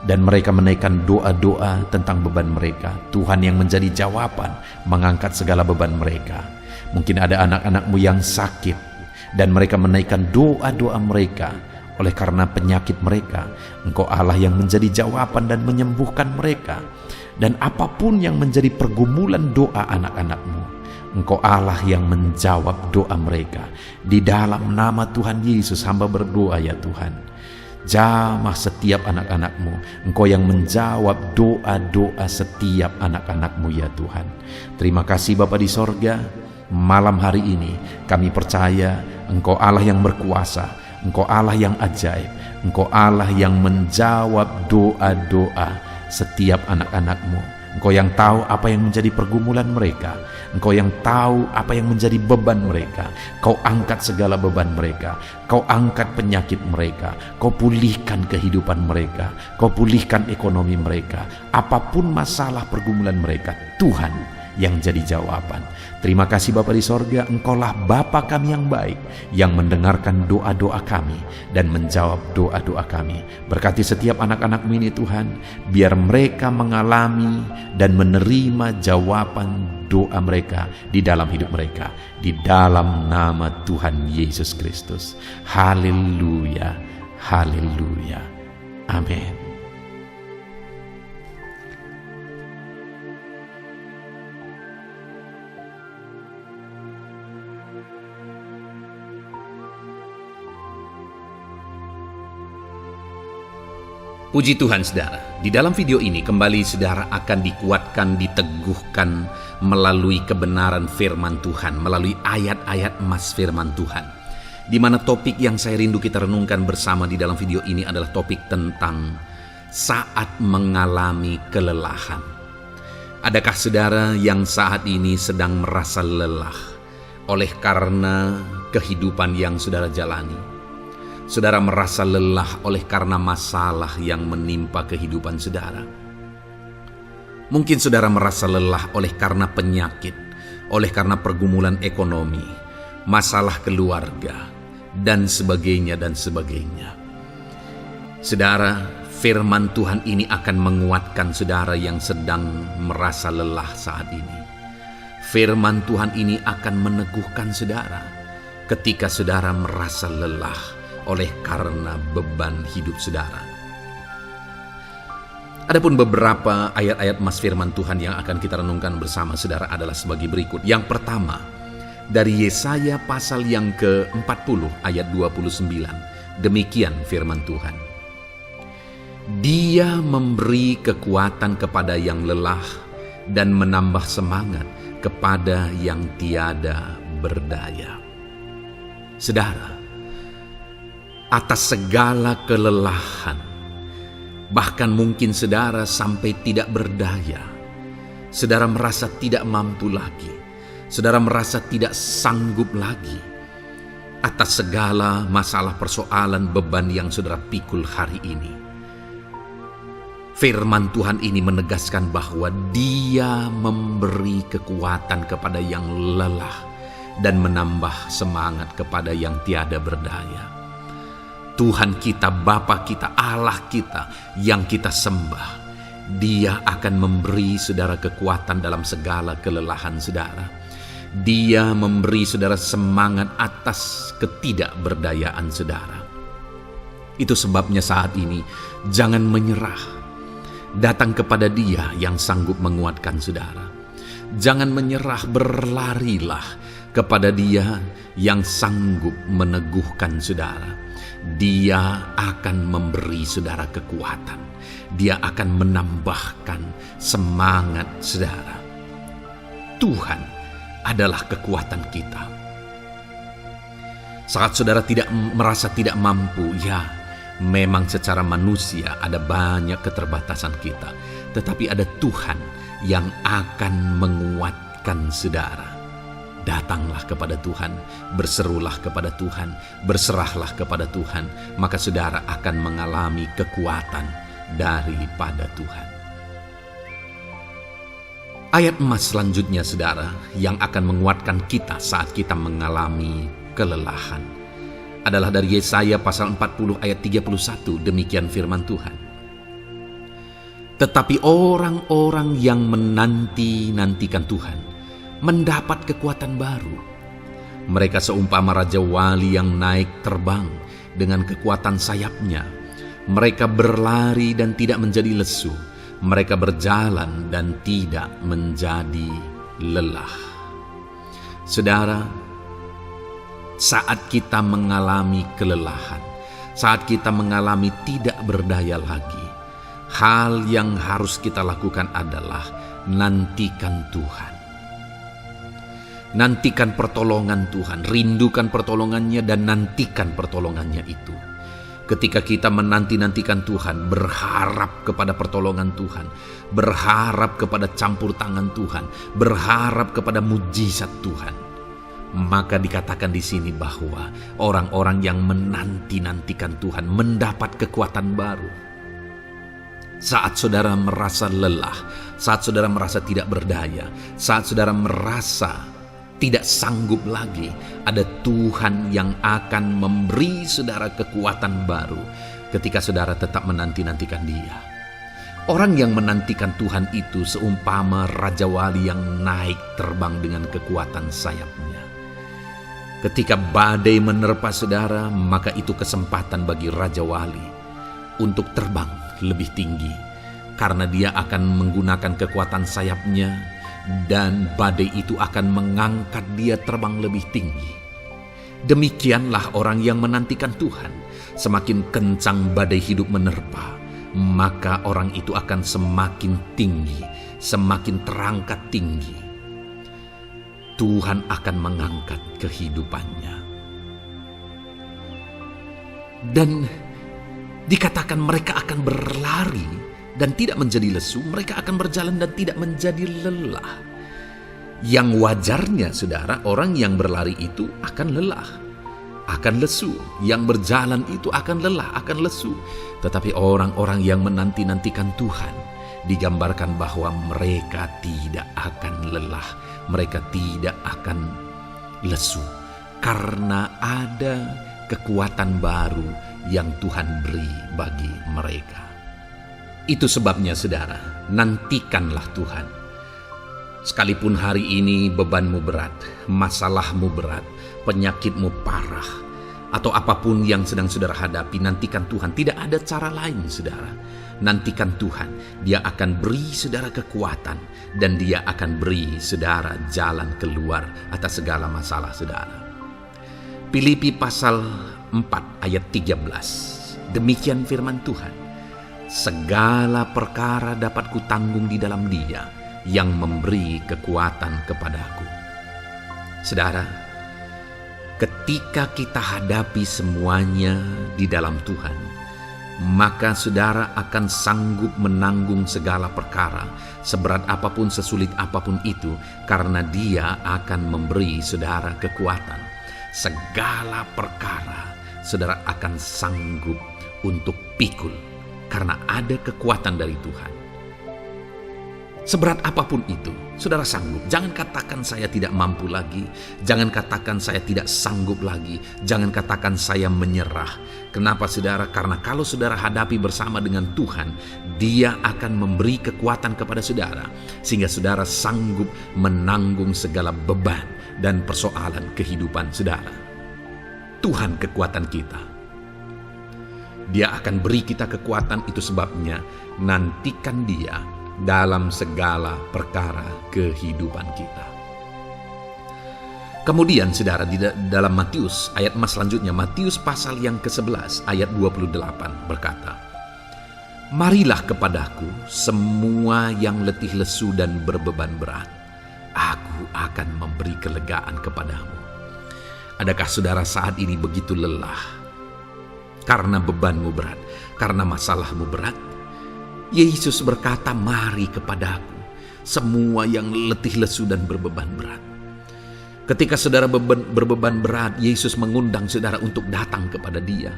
dan mereka menaikkan doa-doa tentang beban mereka. Tuhan yang menjadi jawaban, mengangkat segala beban mereka. Mungkin ada anak-anak-Mu yang sakit, dan mereka menaikkan doa-doa mereka Oleh karena penyakit mereka, Engkau Allah yang menjadi jawaban dan menyembuhkan mereka. Dan apapun yang menjadi pergumulan doa anak-anak-Mu, Engkau Allah yang menjawab doa mereka. Di dalam nama Tuhan Yesus hamba berdoa ya Tuhan. Jamah setiap anak-anak-Mu. Engkau yang menjawab doa-doa setiap anak-anak-Mu ya Tuhan. Terima kasih Bapa di sorga. Malam hari ini kami percaya Engkau Allah yang berkuasa, Engkau Allah yang ajaib, Engkau Allah yang menjawab doa-doa setiap anak-anak-Mu. Engkau yang tahu apa yang menjadi pergumulan mereka. Engkau yang tahu apa yang menjadi beban mereka. Kau angkat segala beban mereka. Kau angkat penyakit mereka. Kau pulihkan kehidupan mereka. Kau pulihkan ekonomi mereka. Apapun masalah pergumulan mereka, Tuhan yang jadi jawaban. Terima kasih Bapa di sorga, Engkaulah Bapa kami yang baik, yang mendengarkan doa-doa kami dan menjawab doa-doa kami. Berkati setiap anak-anak-Mu ini Tuhan, biar mereka mengalami dan menerima jawaban doa mereka di dalam hidup mereka, di dalam nama Tuhan Yesus Kristus. Haleluya, haleluya, amin. Puji Tuhan saudara, di dalam video ini kembali saudara akan dikuatkan, diteguhkan melalui kebenaran firman Tuhan, melalui ayat-ayat emas firman Tuhan. Di mana topik yang saya rindu kita renungkan bersama di dalam video ini adalah topik tentang saat mengalami kelelahan. Adakah saudara yang saat ini sedang merasa lelah oleh karena kehidupan yang saudara jalani? Saudara merasa lelah oleh karena masalah yang menimpa kehidupan saudara. Mungkin saudara merasa lelah oleh karena penyakit, oleh karena pergumulan ekonomi, masalah keluarga, dan sebagainya dan sebagainya. Saudara, firman Tuhan ini akan menguatkan saudara yang sedang merasa lelah saat ini. Firman Tuhan ini akan meneguhkan saudara ketika saudara merasa lelah oleh karena beban hidup saudara. Adapun beberapa ayat-ayat emas firman Tuhan yang akan kita renungkan bersama saudara adalah sebagai berikut. Yang pertama, dari Yesaya pasal yang ke-40 ayat 29. Demikian firman Tuhan. Dia memberi kekuatan kepada yang lelah dan menambah semangat kepada yang tiada berdaya. Saudara, atas segala kelelahan, bahkan mungkin saudara sampai tidak berdaya, saudara merasa tidak mampu lagi, saudara merasa tidak sanggup lagi, atas segala masalah persoalan beban yang saudara pikul hari ini. Firman Tuhan ini menegaskan bahwa Dia memberi kekuatan kepada yang lelah dan menambah semangat kepada yang tiada berdaya. Tuhan kita, Bapa kita, Allah kita yang kita sembah, Dia akan memberi saudara kekuatan dalam segala kelelahan saudara. Dia memberi saudara semangat atas ketidakberdayaan saudara. Itu sebabnya saat ini jangan menyerah. Datang kepada Dia yang sanggup menguatkan saudara. Jangan menyerah, berlarilah kepada Dia yang sanggup meneguhkan saudara. Dia akan memberi saudara kekuatan. Dia akan menambahkan semangat saudara. Tuhan adalah kekuatan kita. Saat saudara merasa tidak mampu, ya memang secara manusia ada banyak keterbatasan kita. Tetapi ada Tuhan yang akan menguatkan saudara. Datanglah kepada Tuhan, berserulah kepada Tuhan, berserahlah kepada Tuhan, maka saudara akan mengalami kekuatan daripada Tuhan. Ayat emas selanjutnya saudara yang akan menguatkan kita saat kita mengalami kelelahan adalah dari Yesaya pasal 40 ayat 31. Demikian firman Tuhan. Tetapi orang-orang yang menanti-nantikan Tuhan mendapat kekuatan baru. Mereka seumpama raja wali yang naik terbang dengan kekuatan sayapnya. Mereka berlari dan tidak menjadi lesu. Mereka berjalan dan tidak menjadi lelah. Saudara, saat kita mengalami kelelahan, saat kita mengalami tidak berdaya lagi, hal yang harus kita lakukan adalah nantikan Tuhan. Nantikan pertolongan Tuhan, rindukan pertolongannya dan nantikan pertolongannya itu. Ketika kita menanti-nantikan Tuhan, berharap kepada pertolongan Tuhan, berharap kepada campur tangan Tuhan, berharap kepada mujizat Tuhan, maka dikatakan di sini bahwa orang-orang yang menanti-nantikan Tuhan mendapat kekuatan baru. Saat saudara merasa lelah, saat saudara merasa tidak berdaya, saat saudara merasa tidak sanggup lagi, ada Tuhan yang akan memberi saudara kekuatan baru ketika saudara tetap menanti-nantikan Dia. Orang yang menantikan Tuhan itu seumpama Raja Wali yang naik terbang dengan kekuatan sayapnya. Ketika badai menerpa saudara, maka itu kesempatan bagi Raja Wali untuk terbang lebih tinggi, karena dia akan menggunakan kekuatan sayapnya, dan badai itu akan mengangkat dia terbang lebih tinggi. Demikianlah orang yang menantikan Tuhan. Semakin kencang badai hidup menerpa, maka orang itu akan semakin tinggi, semakin terangkat tinggi. Tuhan akan mengangkat kehidupannya. Dan dikatakan mereka akan berlari dan tidak menjadi lesu, mereka akan berjalan dan tidak menjadi lelah. Yang wajarnya, saudara, orang yang berlari itu akan lelah, akan lesu. Yang berjalan itu akan lelah, akan lesu. Tetapi orang-orang yang menanti-nantikan Tuhan, digambarkan bahwa mereka tidak akan lelah, mereka tidak akan lesu, karena ada kekuatan baru yang Tuhan beri bagi mereka. Itu sebabnya, saudara, nantikanlah Tuhan. Sekalipun hari ini bebanmu berat, masalahmu berat, penyakitmu parah, atau apapun yang sedang saudara hadapi, nantikan Tuhan. Tidak ada cara lain, saudara. Nantikan Tuhan. Dia akan beri saudara kekuatan, dan Dia akan beri saudara jalan keluar atas segala masalah saudara. Filipi pasal 4 ayat 13. Demikian firman Tuhan. Segala perkara dapat kutanggung di dalam Dia yang memberi kekuatan kepadaku. Saudara, ketika kita hadapi semuanya di dalam Tuhan, maka saudara akan sanggup menanggung segala perkara, seberat apapun, sesulit apapun itu, karena Dia akan memberi saudara kekuatan. Segala perkara saudara akan sanggup untuk pikul, karena ada kekuatan dari Tuhan. Seberat apapun itu, saudara sanggup. Jangan katakan saya tidak mampu lagi. Jangan katakan saya tidak sanggup lagi. Jangan katakan saya menyerah. Kenapa, saudara? Karena kalau saudara hadapi bersama dengan Tuhan, Dia akan memberi kekuatan kepada saudara, sehingga saudara sanggup menanggung segala beban dan persoalan kehidupan saudara. Tuhan kekuatan kita. Dia akan beri kita kekuatan, itu sebabnya nantikan Dia dalam segala perkara kehidupan kita. Kemudian saudara, di dalam Matius ayat selanjutnya, Matius pasal yang ke-11 ayat 28 berkata, "Marilah kepadaku semua yang letih lesu dan berbeban berat, aku akan memberi kelegaan kepadamu." Adakah saudara saat ini begitu lelah karena bebanmu berat, karena masalahmu berat? Yesus berkata, "Mari kepadaku semua yang letih lesu dan berbeban berat." Ketika saudara berbeban berat, Yesus mengundang saudara untuk datang kepada Dia,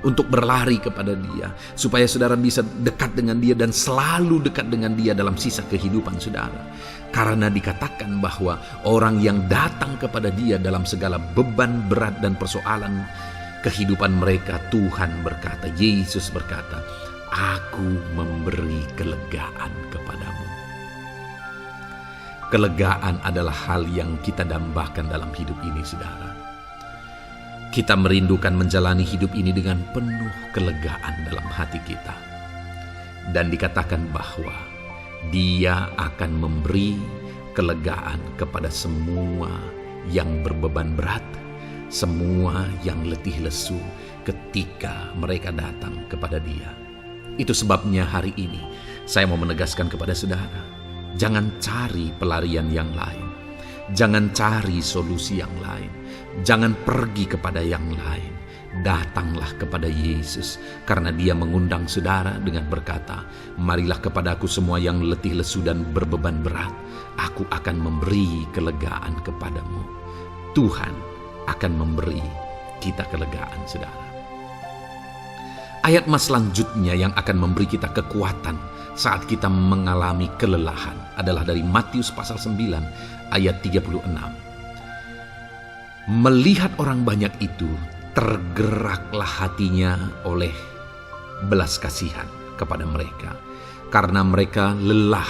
untuk berlari kepada Dia, supaya saudara bisa dekat dengan Dia dan selalu dekat dengan Dia dalam sisa kehidupan saudara. Karena dikatakan bahwa orang yang datang kepada Dia dalam segala beban berat dan persoalan kehidupan mereka, Tuhan berkata, Yesus berkata, "Aku memberi kelegaan kepadamu." Kelegaan adalah hal yang kita dambakan dalam hidup ini, saudara. kita merindukan menjalani hidup ini dengan penuh kelegaan dalam hati kita. Dan dikatakan bahwa Dia akan memberi kelegaan kepada semua yang berbeban berat, semua yang letih lesu ketika mereka datang kepada Dia. Itu sebabnya hari ini saya mau menegaskan kepada saudara, jangan cari pelarian yang lain, jangan cari solusi yang lain, jangan pergi kepada yang lain. Datanglah kepada Yesus, karena Dia mengundang saudara dengan berkata, marilah kepadaku semua yang letih lesu dan berbeban berat, aku akan memberi kelegaan kepadamu. Tuhan akan memberi kita kelegaan, saudara. Ayat mas selanjutnya yang akan memberi kita kekuatan saat kita mengalami kelelahan adalah dari Matius pasal 9 ayat 36. Melihat orang banyak itu, tergeraklah hatinya oleh belas kasihan kepada mereka, karena mereka lelah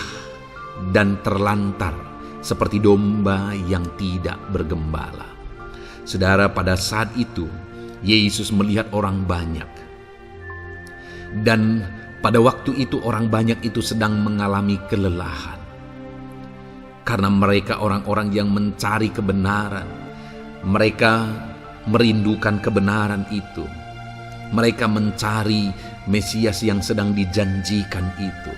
dan terlantar seperti domba yang tidak bergembala. Saudara, pada saat itu Yesus melihat orang banyak, dan pada waktu itu orang banyak itu sedang mengalami kelelahan, karena mereka orang-orang yang mencari kebenaran. Mereka merindukan kebenaran itu. Mereka mencari Mesias yang sedang dijanjikan itu.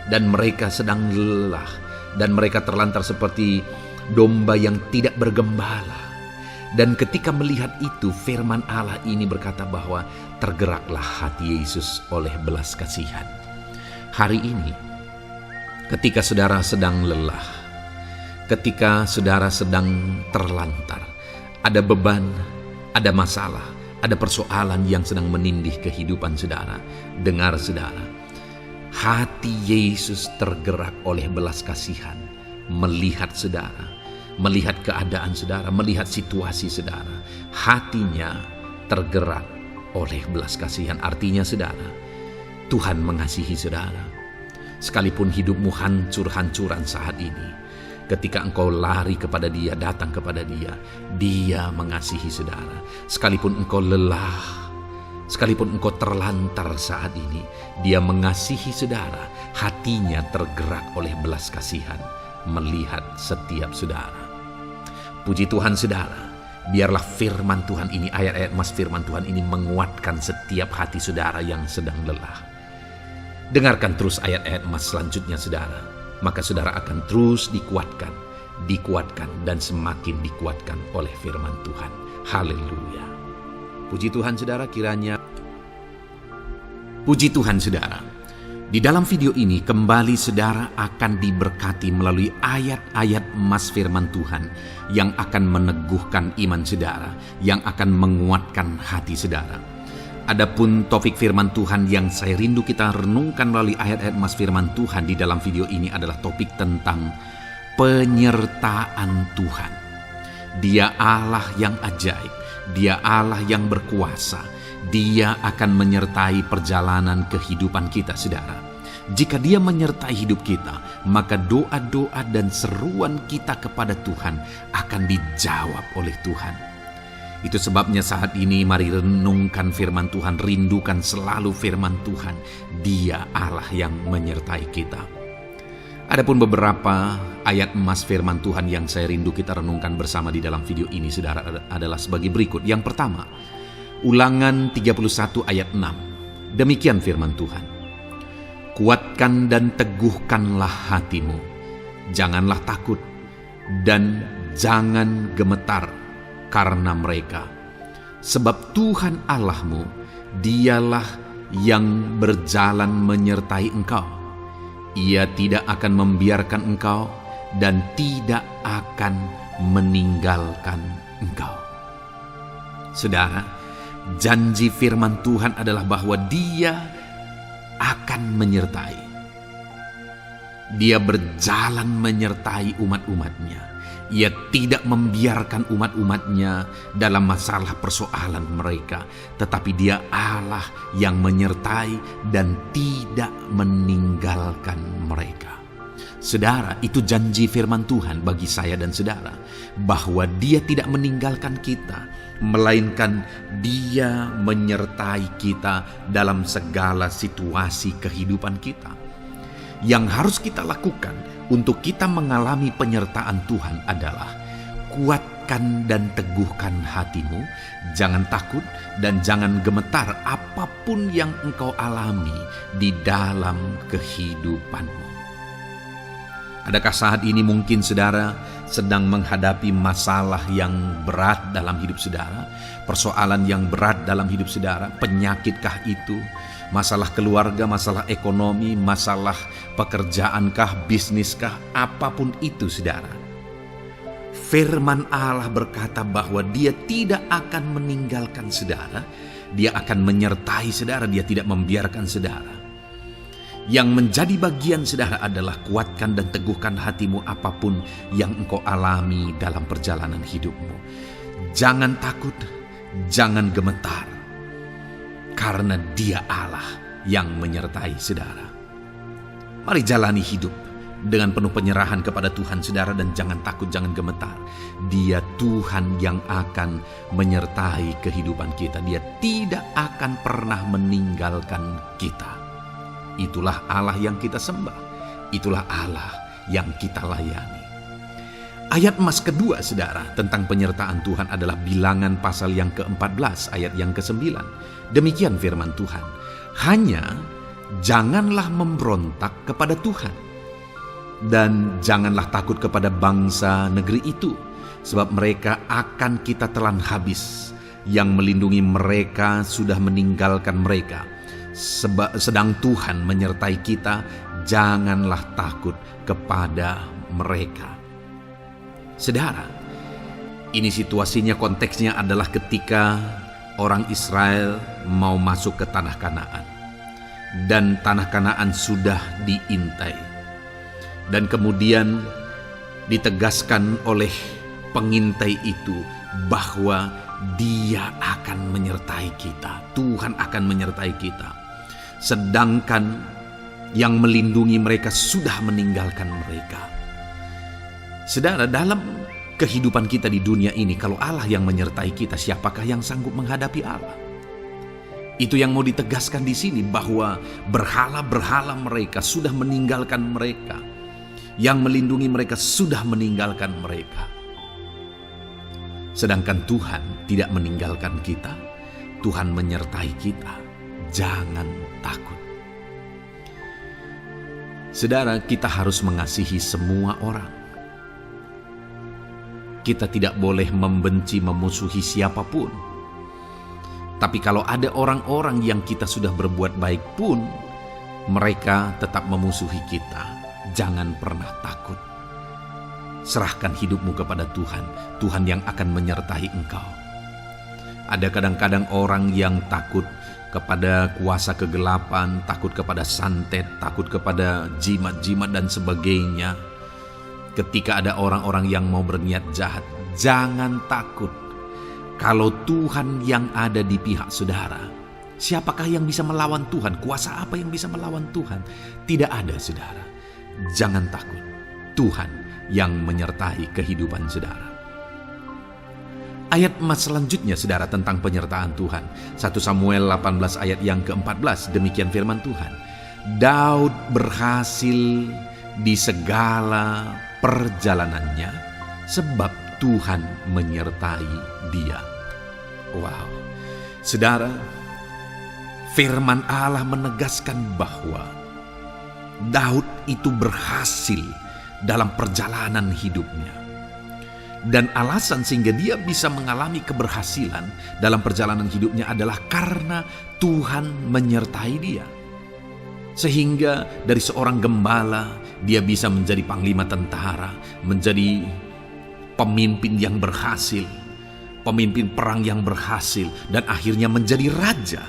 Dan mereka sedang lelah. Dan mereka terlantar seperti domba yang tidak bergembala. Dan ketika melihat itu, firman Allah ini berkata bahwa tergeraklah hati Yesus oleh belas kasihan. Hari ini, ketika saudara sedang lelah, ketika saudara sedang terlantar, ada beban, ada masalah, ada persoalan yang sedang menindih kehidupan saudara. Dengar saudara, hati Yesus tergerak oleh belas kasihan, melihat saudara, melihat keadaan saudara, melihat situasi saudara. Hatinya tergerak oleh belas kasihan. Artinya saudara, Tuhan mengasihi saudara. Sekalipun hidupmu hancur-hancuran saat ini, ketika engkau lari kepada Dia, datang kepada Dia, Dia mengasihi saudara. Sekalipun engkau lelah, sekalipun engkau terlantar saat ini, Dia mengasihi saudara. Hatinya tergerak oleh belas kasihan melihat setiap saudara. Puji Tuhan saudara, biarlah firman Tuhan ini, ayat-ayat mas firman Tuhan ini menguatkan setiap hati saudara yang sedang lelah. Dengarkan terus ayat-ayat mas selanjutnya saudara, maka saudara akan terus dikuatkan, dan semakin dikuatkan oleh firman Tuhan. Haleluya. Puji Tuhan saudara, Puji Tuhan saudara, di dalam video ini kembali saudara akan diberkati melalui ayat-ayat emas firman Tuhan yang akan meneguhkan iman saudara, yang akan menguatkan hati saudara. Adapun topik firman Tuhan yang saya rindu kita renungkan melalui ayat-ayat emas firman Tuhan di dalam video ini adalah topik tentang penyertaan Tuhan. Dia Allah yang ajaib, Dia Allah yang berkuasa. Dia akan menyertai perjalanan kehidupan kita saudara. Jika Dia menyertai hidup kita, maka doa-doa dan seruan kita kepada Tuhan akan dijawab oleh Tuhan. Itu sebabnya saat ini mari renungkan firman Tuhan, rindukan selalu firman Tuhan. Dia Allah yang menyertai kita. Adapun beberapa ayat emas firman Tuhan yang saya rindu kita renungkan bersama di dalam video ini saudara adalah sebagai berikut. Yang pertama, Ulangan 31 ayat 6. Demikian firman Tuhan. Kuatkan dan teguhkanlah hatimu. Janganlah takut dan jangan gemetar karena mereka. Sebab Tuhan Allahmu, Dialah yang berjalan menyertai engkau. Ia tidak akan membiarkan engkau dan tidak akan meninggalkan engkau. Saudara, janji firman Tuhan adalah bahwa Dia akan menyertai. Dia berjalan menyertai umat-umatnya. Ia tidak membiarkan umat-umatnya dalam masalah persoalan mereka, tetapi Dia Allah yang menyertai dan tidak meninggalkan mereka. Saudara, itu janji firman Tuhan bagi saya dan saudara, bahwa Dia tidak meninggalkan kita, melainkan Dia menyertai kita dalam segala situasi kehidupan kita. Yang harus kita lakukan untuk kita mengalami penyertaan Tuhan adalah kuatkan dan teguhkan hatimu, jangan takut dan jangan gemetar apapun yang engkau alami di dalam kehidupanmu. Adakah saat ini mungkin saudara sedang menghadapi masalah yang berat dalam hidup saudara? Persoalan yang berat dalam hidup saudara? Penyakitkah itu? Masalah keluarga, masalah ekonomi, masalah pekerjaankah, bisniskah? Apapun itu saudara. Firman Allah berkata bahwa Dia tidak akan meninggalkan saudara. Dia akan menyertai saudara, Dia tidak membiarkan saudara. Yang menjadi bagian saudara adalah kuatkan dan teguhkan hatimu apapun yang engkau alami dalam perjalanan hidupmu. Jangan takut, jangan gemetar, karena Dia Allah yang menyertai saudara. Mari jalani hidup dengan penuh penyerahan kepada Tuhan saudara, dan jangan takut, jangan gemetar. Dia Tuhan yang akan menyertai kehidupan kita. Dia tidak akan pernah meninggalkan kita. Itulah Allah yang kita sembah. Itulah Allah yang kita layani. Ayat emas kedua saudara tentang penyertaan Tuhan adalah Bilangan pasal yang ke-14 ayat yang ke-9. Demikian firman Tuhan. Hanya janganlah memberontak kepada Tuhan, dan janganlah takut kepada bangsa negeri itu, sebab mereka akan kita telan habis. Yang melindungi mereka sudah meninggalkan mereka. Sedang Tuhan menyertai kita, janganlah takut kepada mereka. Saudara, ini situasinya, konteksnya adalah ketika orang Israel mau masuk ke tanah Kanaan. Dan tanah Kanaan sudah diintai. Dan kemudian ditegaskan oleh pengintai itu bahwa Dia akan menyertai kita. Tuhan akan menyertai kita. Sedangkan yang melindungi mereka sudah meninggalkan mereka. Saudara, dalam kehidupan kita di dunia ini, kalau Allah yang menyertai kita, siapakah yang sanggup menghadapi Allah? Itu yang mau ditegaskan di sini, bahwa berhala-berhala mereka sudah meninggalkan mereka. Yang melindungi mereka sudah meninggalkan mereka. Sedangkan Tuhan tidak meninggalkan kita. Tuhan menyertai kita. Jangan takut. Saudara, kita harus mengasihi semua orang. Kita tidak boleh membenci, memusuhi siapapun. Tapi kalau ada orang-orang yang kita sudah berbuat baik pun, mereka tetap memusuhi kita. Jangan pernah takut. Serahkan hidupmu kepada Tuhan. Tuhan yang akan menyertai engkau. Ada kadang-kadang orang yang takut kepada kuasa kegelapan, takut kepada santet, takut kepada jimat-jimat dan sebagainya. Ketika ada orang-orang yang mau berniat jahat, jangan takut. Kalau Tuhan yang ada di pihak saudara, siapakah yang bisa melawan Tuhan? Kuasa apa yang bisa melawan Tuhan? Tidak ada, saudara. Jangan takut. Tuhan yang menyertai kehidupan saudara. Ayat emas selanjutnya saudara tentang penyertaan Tuhan. 1 Samuel 18 ayat yang ke-14. Demikian firman Tuhan. Daud berhasil di segala perjalanannya sebab Tuhan menyertai dia. Wow. Saudara, firman Allah menegaskan bahwa Daud itu berhasil dalam perjalanan hidupnya. Dan alasan sehingga dia bisa mengalami keberhasilan dalam perjalanan hidupnya adalah karena Tuhan menyertai dia. Sehingga dari seorang gembala, dia bisa menjadi panglima tentara, menjadi pemimpin yang berhasil, pemimpin perang yang berhasil, dan akhirnya menjadi raja.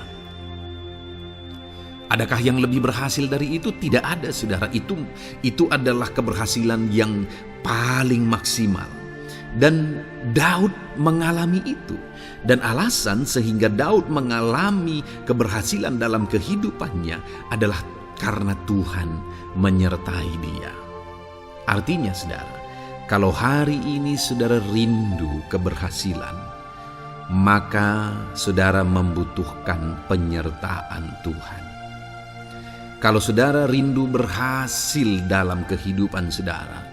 Adakah yang lebih berhasil dari itu? Tidak ada, saudara. Itu adalah keberhasilan yang paling maksimal. Dan Daud mengalami itu. Dan alasan sehingga Daud mengalami keberhasilan dalam kehidupannya adalah karena Tuhan menyertai dia. Artinya saudara, kalau hari ini saudara rindu keberhasilan, maka saudara membutuhkan penyertaan Tuhan. Kalau saudara rindu berhasil dalam kehidupan saudara,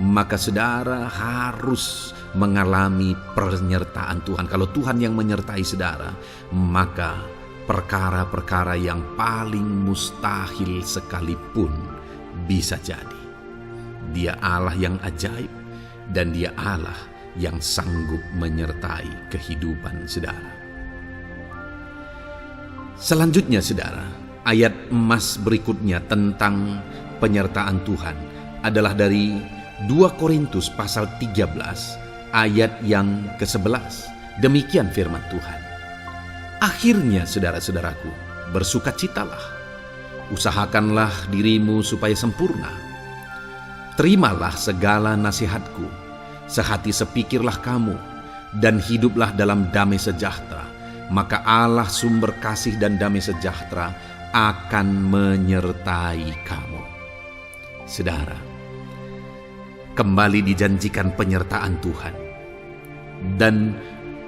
maka saudara harus mengalami penyertaan Tuhan. Kalau Tuhan yang menyertai saudara, maka perkara-perkara yang paling mustahil sekalipun bisa jadi. Dia Allah yang ajaib dan Dia Allah yang sanggup menyertai kehidupan saudara. Selanjutnya saudara, ayat emas berikutnya tentang penyertaan Tuhan adalah dari 2 Korintus pasal 13 ayat yang ke-11. Demikian firman Tuhan. Akhirnya saudara-saudaraku, bersukacitalah. Usahakanlah dirimu supaya sempurna. Terimalah segala nasihatku. Sehati sepikirlah kamu dan hiduplah dalam damai sejahtera. Maka Allah sumber kasih dan damai sejahtera akan menyertai kamu. Saudara, kembali dijanjikan penyertaan Tuhan. Dan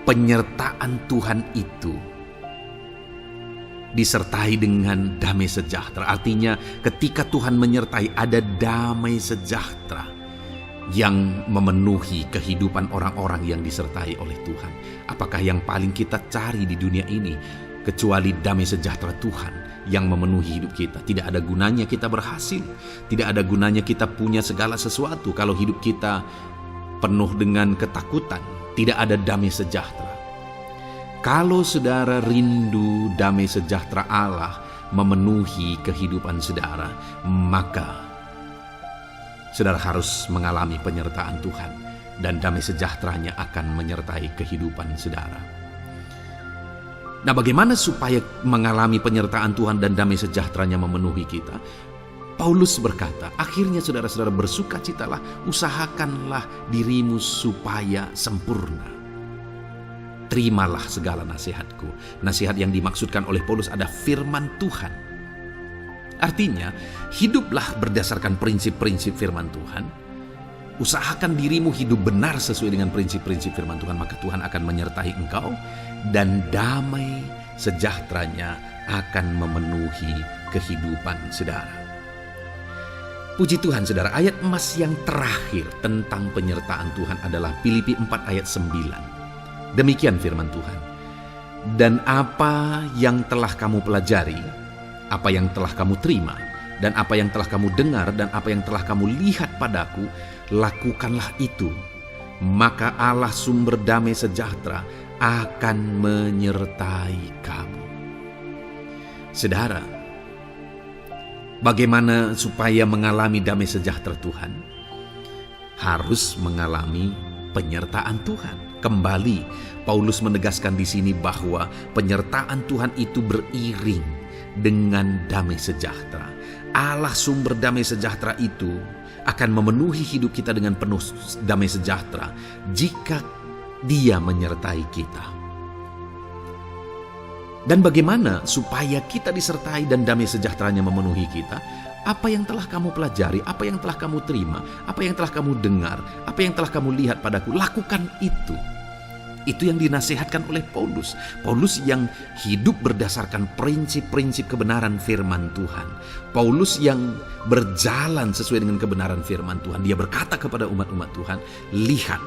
penyertaan Tuhan itu disertai dengan damai sejahtera. Artinya ketika Tuhan menyertai, ada damai sejahtera yang memenuhi kehidupan orang-orang yang disertai oleh Tuhan. Apakah yang paling kita cari di dunia ini kecuali damai sejahtera Tuhan yang memenuhi hidup kita? Tidak ada gunanya kita berhasil, tidak ada gunanya kita punya segala sesuatu kalau hidup kita penuh dengan ketakutan, tidak ada damai sejahtera. Kalau saudara rindu damai sejahtera Allah memenuhi kehidupan saudara, maka saudara harus mengalami penyertaan Tuhan, dan damai sejahteranya akan menyertai kehidupan saudara. Nah, bagaimana supaya mengalami penyertaan Tuhan dan damai sejahteranya memenuhi kita? Paulus berkata, akhirnya saudara-saudara bersukacitalah, usahakanlah dirimu supaya sempurna. Terimalah segala nasihatku. Nasihat yang dimaksudkan oleh Paulus ada firman Tuhan. Artinya, hiduplah berdasarkan prinsip-prinsip firman Tuhan. Usahakan dirimu hidup benar sesuai dengan prinsip-prinsip firman Tuhan, maka Tuhan akan menyertai engkau dan damai sejahteranya akan memenuhi kehidupan saudara. Puji Tuhan saudara, ayat emas yang terakhir tentang penyertaan Tuhan adalah Filipi 4 ayat 9. Demikian firman Tuhan. Dan apa yang telah kamu pelajari, apa yang telah kamu terima, dan apa yang telah kamu dengar, dan apa yang telah kamu lihat padaku, lakukanlah itu. Maka Allah sumber damai sejahtera akan menyertai kamu. Saudara, bagaimana supaya mengalami damai sejahtera Tuhan? Harus mengalami penyertaan Tuhan. Kembali, Paulus menegaskan di sini bahwa penyertaan Tuhan itu beriring dengan damai sejahtera. Allah sumber damai sejahtera itu akan memenuhi hidup kita dengan penuh damai sejahtera jika Dia menyertai kita. Dan bagaimana supaya kita disertai dan damai sejahteranya memenuhi kita? Apa yang telah kamu pelajari, apa yang telah kamu terima, apa yang telah kamu dengar, apa yang telah kamu lihat padaku, lakukan itu. Itu yang dinasihatkan oleh Paulus. Paulus yang hidup berdasarkan prinsip-prinsip kebenaran firman Tuhan. Paulus yang berjalan sesuai dengan kebenaran firman Tuhan. Dia berkata kepada umat-umat Tuhan, lihat,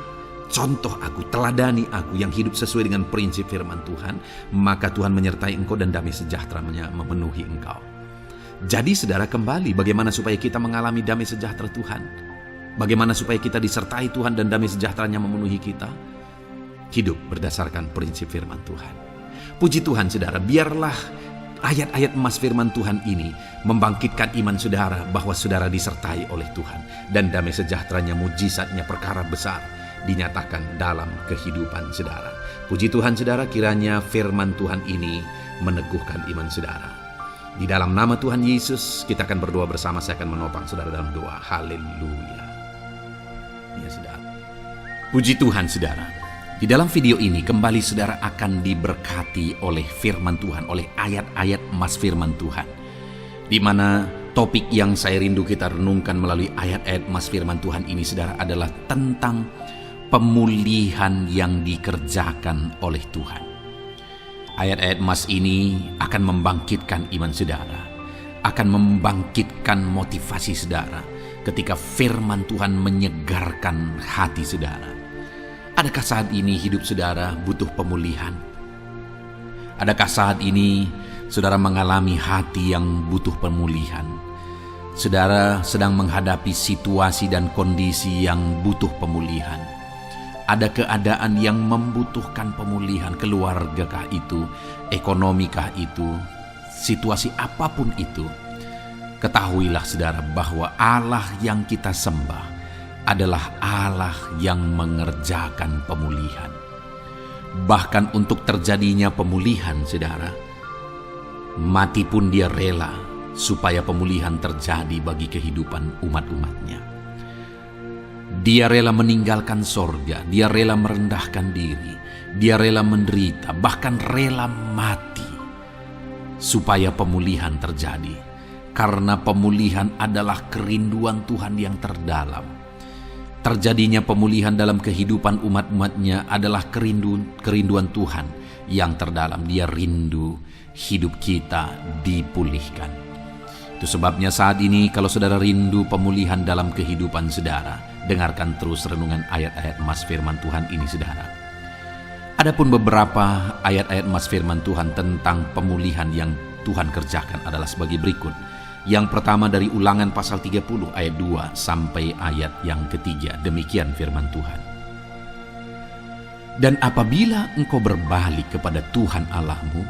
contoh aku, teladani aku yang hidup sesuai dengan prinsip firman Tuhan, maka Tuhan menyertai engkau dan damai sejahteranya memenuhi engkau. Jadi saudara, kembali bagaimana supaya kita mengalami damai sejahtera Tuhan? Bagaimana supaya kita disertai Tuhan dan damai sejahteranya memenuhi kita? Hidup berdasarkan prinsip firman Tuhan. Puji Tuhan saudara, biarlah ayat-ayat emas firman Tuhan ini membangkitkan iman saudara bahwa saudara disertai oleh Tuhan. Dan damai sejahteranya, mujizatnya, perkara besar dinyatakan dalam kehidupan saudara. Puji Tuhan saudara, kiranya firman Tuhan ini meneguhkan iman saudara. Di dalam nama Tuhan Yesus kita akan berdoa bersama. Saya akan menopang saudara dalam doa. Haleluya. Ya saudara. Puji Tuhan saudara. Di dalam video ini kembali saudara akan diberkati oleh firman Tuhan, oleh ayat-ayat emas firman Tuhan, di mana topik yang saya rindu kita renungkan melalui ayat-ayat mas firman Tuhan ini, saudara, adalah tentang pemulihan yang dikerjakan oleh Tuhan. Ayat-ayat mas ini akan membangkitkan iman saudara, akan membangkitkan motivasi saudara ketika firman Tuhan menyegarkan hati saudara. Adakah saat ini hidup saudara butuh pemulihan? Adakah saat ini saudara mengalami hati yang butuh pemulihan? Saudara sedang menghadapi situasi dan kondisi yang butuh pemulihan. Ada keadaan yang membutuhkan pemulihan, keluargakah itu, ekonomikah itu, situasi apapun itu. Ketahuilah saudara bahwa Allah yang kita sembah adalah Allah yang mengerjakan pemulihan. Bahkan untuk terjadinya pemulihan saudara, mati pun dia rela supaya pemulihan terjadi bagi kehidupan umat-umatnya. Dia rela meninggalkan sorga, dia rela merendahkan diri, dia rela menderita, bahkan rela mati supaya pemulihan terjadi. Karena pemulihan adalah kerinduan Tuhan yang terdalam. Terjadinya pemulihan dalam kehidupan umat-umatnya adalah kerinduan Tuhan yang terdalam. Dia rindu hidup kita dipulihkan. Itu sebabnya saat ini kalau saudara rindu pemulihan dalam kehidupan saudara, dengarkan terus renungan ayat-ayat mas firman Tuhan ini saudara. Adapun beberapa ayat-ayat mas firman Tuhan tentang pemulihan yang Tuhan kerjakan adalah sebagai berikut. Yang pertama dari Ulangan pasal 30 ayat 2 sampai ayat yang ketiga. Demikian firman Tuhan. Dan apabila engkau berbalik kepada Tuhan Allahmu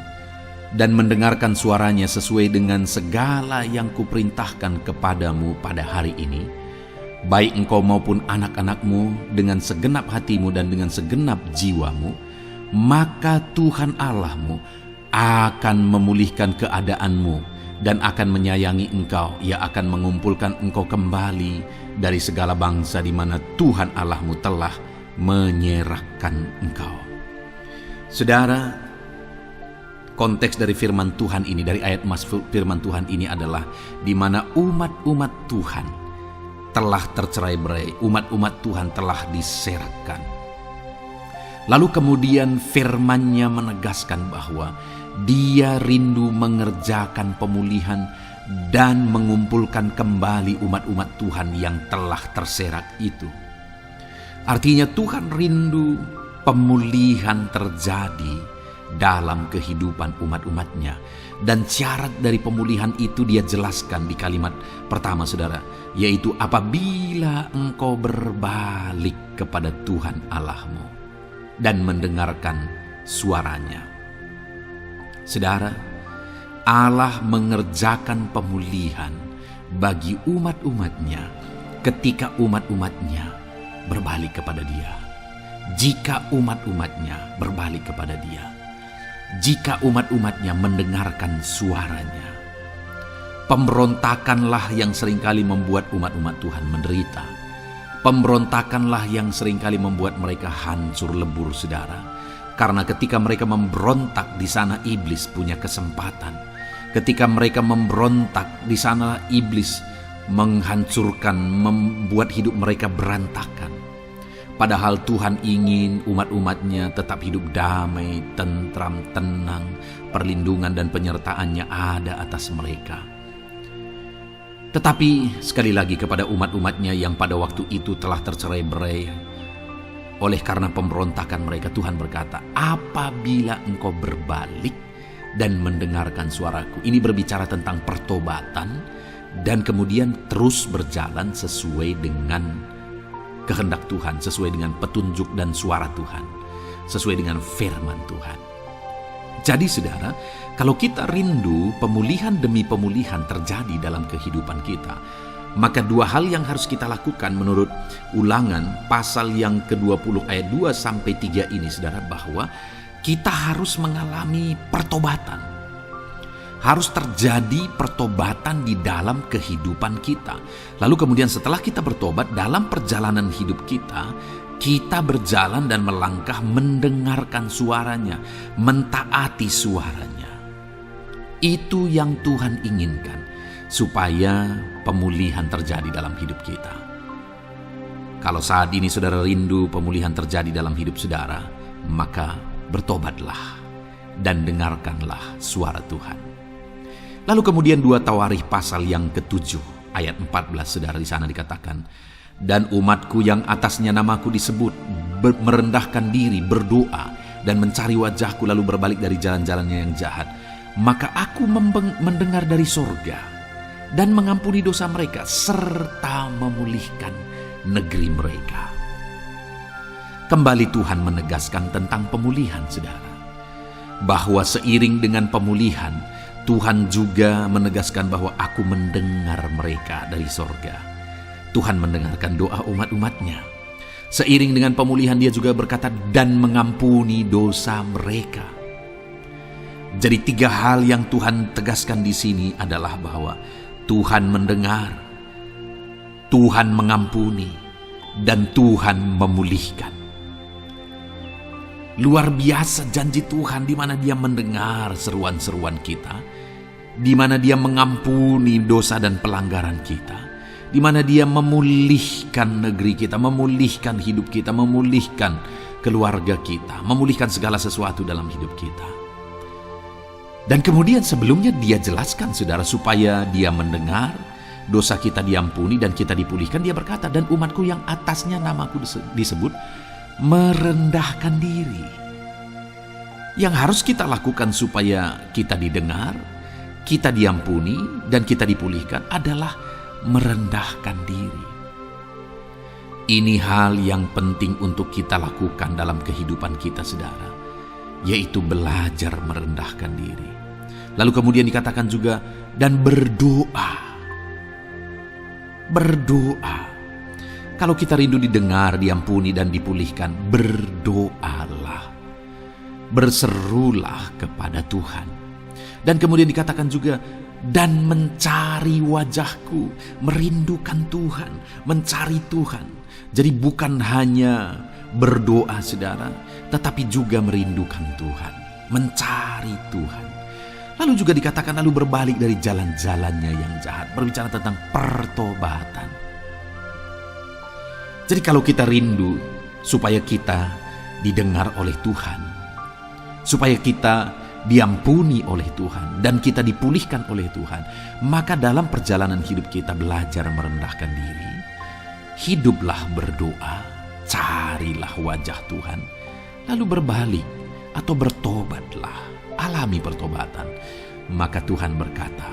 dan mendengarkan suaranya sesuai dengan segala yang kuperintahkan kepadamu pada hari ini, baik engkau maupun anak-anakmu dengan segenap hatimu dan dengan segenap jiwamu, maka Tuhan Allahmu akan memulihkan keadaanmu dan akan menyayangi engkau. Ia akan mengumpulkan engkau kembali dari segala bangsa di mana Tuhan Allahmu telah menyerahkan engkau. Saudara, konteks dari firman Tuhan ini, dari ayat mas firman Tuhan ini adalah di mana umat-umat Tuhan telah tercerai-berai, umat-umat Tuhan telah diserahkan. Lalu kemudian firman-Nya menegaskan bahwa Dia rindu mengerjakan pemulihan dan mengumpulkan kembali umat-umat Tuhan yang telah terserak itu. Artinya Tuhan rindu pemulihan terjadi dalam kehidupan umat-umatnya. Dan syarat dari pemulihan itu dia jelaskan di kalimat pertama saudara, yaitu apabila engkau berbalik kepada Tuhan Allahmu dan mendengarkan suaranya. Saudara, Allah mengerjakan pemulihan bagi umat-umatnya ketika umat-umatnya berbalik kepada Dia. Jika umat-umatnya berbalik kepada Dia, jika umat-umatnya mendengarkan suaranya. Pemberontakanlah yang seringkali membuat umat-umat Tuhan menderita. Pemberontakanlah yang seringkali membuat mereka hancur lebur saudara. Karena ketika mereka memberontak, di sana iblis punya kesempatan. Ketika mereka memberontak, di sana iblis menghancurkan, membuat hidup mereka berantakan. Padahal Tuhan ingin umat-umatnya tetap hidup damai, tentram, tenang, perlindungan dan penyertaan-Nya ada atas mereka. Tetapi sekali lagi kepada umat-umatnya yang pada waktu itu telah tercerai-berai oleh karena pemberontakan mereka, Tuhan berkata, apabila engkau berbalik dan mendengarkan suaraku. Ini berbicara tentang pertobatan dan kemudian terus berjalan sesuai dengan kehendak Tuhan, sesuai dengan petunjuk dan suara Tuhan, sesuai dengan firman Tuhan. Jadi saudara, kalau kita rindu pemulihan demi pemulihan terjadi dalam kehidupan kita, maka dua hal yang harus kita lakukan menurut Ulangan pasal yang ke-20 ayat 2 sampai 3 ini saudara, bahwa kita harus mengalami pertobatan. Harus terjadi pertobatan di dalam kehidupan kita. Lalu kemudian setelah kita bertobat, dalam perjalanan hidup kita, kita berjalan dan melangkah mendengarkan suaranya, mentaati suaranya. Itu yang Tuhan inginkan. supaya pemulihan terjadi dalam hidup kita. Kalau saat ini saudara rindu pemulihan terjadi dalam hidup saudara, maka bertobatlah dan dengarkanlah suara Tuhan. Lalu kemudian 2 Tawarikh pasal yang ke-7 ayat 14 saudara, di sana dikatakan, dan umatku yang atasnya namaku disebut merendahkan diri, berdoa dan mencari wajahku lalu berbalik dari jalan-jalannya yang jahat, maka aku mendengar dari sorga dan mengampuni dosa mereka serta memulihkan negeri mereka. Kembali Tuhan menegaskan tentang pemulihan saudara, bahwa seiring dengan pemulihan Tuhan juga menegaskan bahwa aku mendengar mereka dari sorga. Tuhan mendengarkan doa umat-umatnya. Seiring dengan pemulihan dia juga berkata dan mengampuni dosa mereka. Jadi 3 hal yang Tuhan tegaskan di sini adalah bahwa Tuhan mendengar, Tuhan mengampuni, dan Tuhan memulihkan. Luar biasa janji Tuhan, di mana Dia mendengar seruan-seruan kita, di mana Dia mengampuni dosa dan pelanggaran kita, di mana Dia memulihkan negeri kita, memulihkan hidup kita, memulihkan keluarga kita, memulihkan segala sesuatu dalam hidup kita. Dan kemudian sebelumnya Dia jelaskan saudara, supaya Dia mendengar, dosa kita diampuni dan kita dipulihkan. Dia berkata, dan umatku yang atasnya namaku disebut merendahkan diri. Yang harus kita lakukan supaya kita didengar, kita diampuni, dan kita dipulihkan adalah merendahkan diri. Ini hal yang penting untuk kita lakukan dalam kehidupan kita saudara, yaitu belajar merendahkan diri. Lalu kemudian dikatakan juga, dan berdoa. Berdoa. Kalau kita rindu didengar, diampuni, dan dipulihkan, berdoalah. Berserulah kepada Tuhan. Dan kemudian dikatakan juga, dan mencari wajahku, merindukan Tuhan, mencari Tuhan. Jadi bukan hanya berdoa saudara, tetapi juga merindukan Tuhan, mencari Tuhan. Lalu juga dikatakan lalu berbalik dari jalan-jalannya yang jahat, berbicara tentang pertobatan. Jadi kalau kita rindu supaya kita didengar oleh Tuhan, supaya kita diampuni oleh Tuhan, dan kita dipulihkan oleh Tuhan, maka dalam perjalanan hidup kita belajar merendahkan diri, hiduplah berdoa, carilah wajah Tuhan, lalu berbalik atau bertobatlah, alami pertobatan. Maka Tuhan berkata,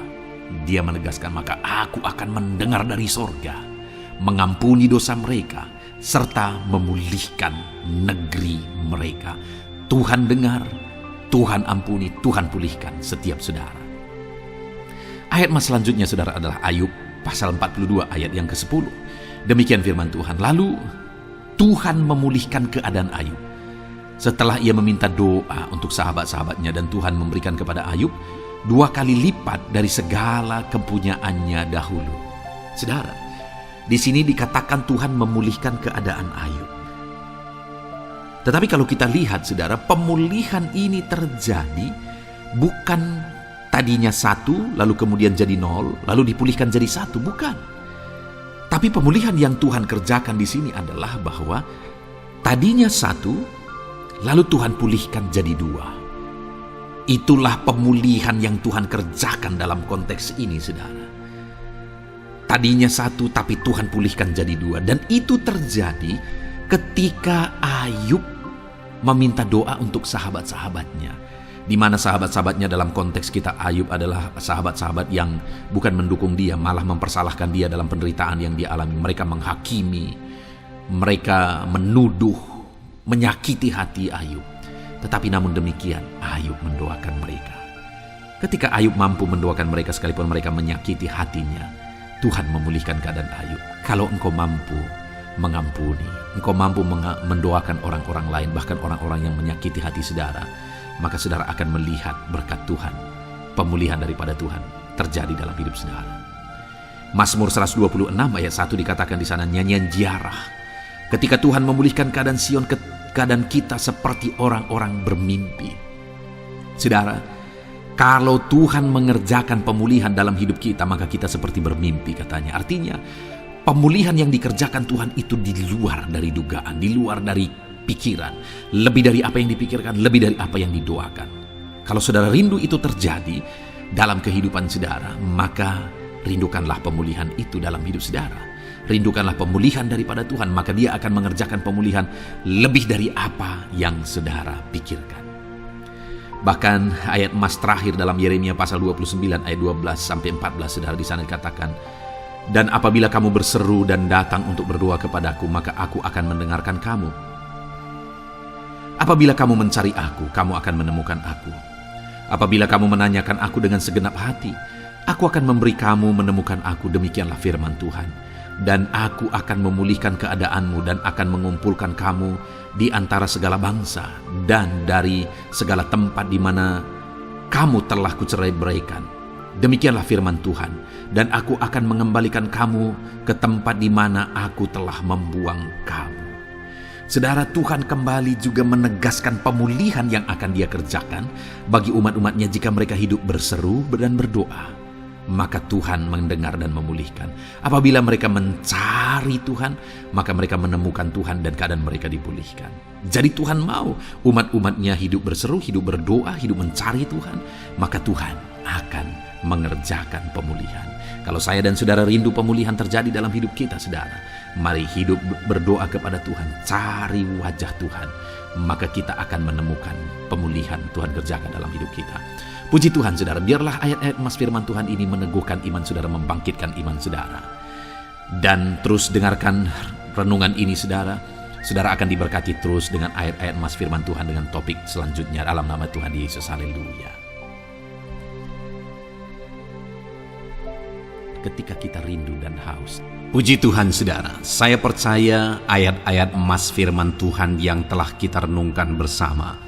Dia menegaskan, maka aku akan mendengar dari sorga, mengampuni dosa mereka, serta memulihkan negeri mereka. Tuhan dengar, Tuhan ampuni, Tuhan pulihkan setiap saudara. Ayat mas selanjutnya saudara adalah Ayub pasal 42 ayat yang ke-10. Demikian firman Tuhan. Lalu Tuhan memulihkan keadaan Ayub setelah ia meminta doa untuk sahabat-sahabatnya, dan Tuhan memberikan kepada Ayub 2 kali lipat dari segala kepunyaannya dahulu. Saudara, di sini dikatakan Tuhan memulihkan keadaan Ayub. Tetapi kalau kita lihat saudara, pemulihan ini terjadi bukan tadinya 1 lalu kemudian jadi 0 lalu dipulihkan jadi 1, bukan. Tapi pemulihan yang Tuhan kerjakan di sini adalah bahwa tadinya 1 lalu Tuhan pulihkan jadi 2. Itulah pemulihan yang Tuhan kerjakan dalam konteks ini saudara. Tadinya 1 tapi Tuhan pulihkan jadi 2. Dan itu terjadi ketika Ayub meminta doa untuk sahabat-sahabatnya, di mana sahabat-sahabatnya dalam konteks kita Ayub adalah sahabat-sahabat yang bukan mendukung dia, malah mempersalahkan dia dalam penderitaan yang dia alami. Mereka menghakimi, mereka menuduh, menyakiti hati Ayub. Tetapi namun demikian Ayub mendoakan mereka. Ketika Ayub mampu mendoakan mereka sekalipun mereka menyakiti hatinya, Tuhan memulihkan keadaan Ayub. Kalau engkau mampu mengampuni, engkau mampu mendoakan orang-orang lain, bahkan orang-orang yang menyakiti hati saudara, maka saudara akan melihat berkat Tuhan, pemulihan daripada Tuhan terjadi dalam hidup saudara. Mazmur 126 ayat 1 dikatakan di sana, nyanyian ziarah. Ketika Tuhan memulihkan keadaan Sion, keadaan kita seperti orang-orang bermimpi. Saudara, Kalau Tuhan mengerjakan pemulihan dalam hidup kita, maka kita seperti bermimpi katanya. Artinya, pemulihan yang dikerjakan Tuhan itu di luar dari dugaan, di luar dari pikiran, lebih dari apa yang dipikirkan, lebih dari apa yang didoakan. Kalau saudara rindu itu terjadi dalam kehidupan saudara, maka rindukanlah pemulihan itu dalam hidup saudara. Rindukanlah pemulihan daripada Tuhan, maka Dia akan mengerjakan pemulihan lebih dari apa yang saudara pikirkan. Bahkan ayat emas terakhir dalam Yeremia pasal 29 ayat 12 sampai 14, saudara, di sana dikatakan, "Dan apabila kamu berseru dan datang untuk berdoa kepadaku, maka aku akan mendengarkan kamu. Apabila kamu mencari aku, kamu akan menemukan aku. Apabila kamu menanyakan aku dengan segenap hati, aku akan memberi kamu menemukan aku, demikianlah firman Tuhan. Dan aku akan memulihkan keadaanmu dan akan mengumpulkan kamu di antara segala bangsa dan dari segala tempat di mana kamu telah kucerai-beraikan. Demikianlah firman Tuhan. Dan aku akan mengembalikan kamu ke tempat di mana aku telah membuang kamu." Saudara, Tuhan kembali juga menegaskan pemulihan yang akan Dia kerjakan bagi umat-umatnya jika mereka hidup berseru dan berdoa. Maka Tuhan mendengar dan memulihkan. Apabila mereka mencari Tuhan, maka mereka menemukan Tuhan dan keadaan mereka dipulihkan. Jadi Tuhan mau umat-umatnya hidup berseru, hidup berdoa, hidup mencari Tuhan, maka Tuhan akan mengerjakan pemulihan. Kalau saya dan saudara rindu pemulihan terjadi dalam hidup kita, saudara, mari hidup berdoa kepada Tuhan, cari wajah Tuhan, maka kita akan menemukan pemulihan Tuhan kerjakan dalam hidup kita. Puji Tuhan, saudara, biarlah ayat-ayat emas firman Tuhan ini meneguhkan iman saudara, membangkitkan iman saudara. Dan terus dengarkan renungan ini, saudara. Saudara akan diberkati terus dengan ayat-ayat emas firman Tuhan dengan topik selanjutnya dalam nama Tuhan Yesus. Haleluya. Ketika kita rindu dan haus. Puji Tuhan, saudara. Saya percaya ayat-ayat emas firman Tuhan yang telah kita renungkan bersama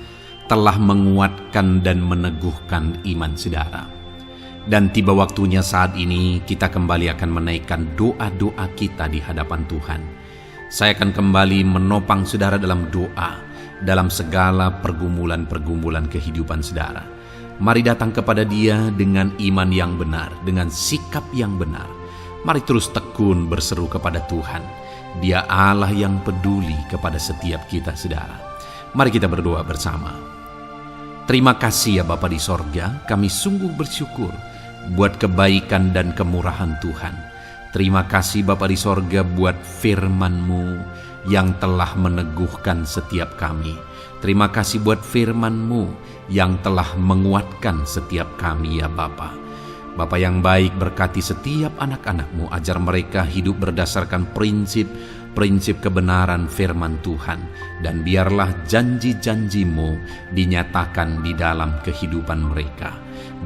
telah menguatkan dan meneguhkan iman saudara. Dan tiba waktunya saat ini kita kembali akan menaikkan doa-doa kita di hadapan Tuhan. Saya akan kembali menopang saudara dalam doa, dalam segala pergumulan-pergumulan kehidupan saudara. Mari datang kepada Dia dengan iman yang benar, dengan sikap yang benar. Mari terus tekun berseru kepada Tuhan. Dia Allah yang peduli kepada setiap kita, saudara. Mari kita berdoa bersama. Terima kasih ya Bapa di sorga, kami sungguh bersyukur buat kebaikan dan kemurahan Tuhan. Terima kasih Bapa di sorga buat firman-Mu yang telah meneguhkan setiap kami. Terima kasih buat firman-Mu yang telah menguatkan setiap kami ya Bapa. Bapa yang baik, berkati setiap anak-anak-Mu, ajar mereka hidup berdasarkan prinsip kebenaran firman Tuhan, dan biarlah janji-janji-Mu dinyatakan di dalam kehidupan mereka.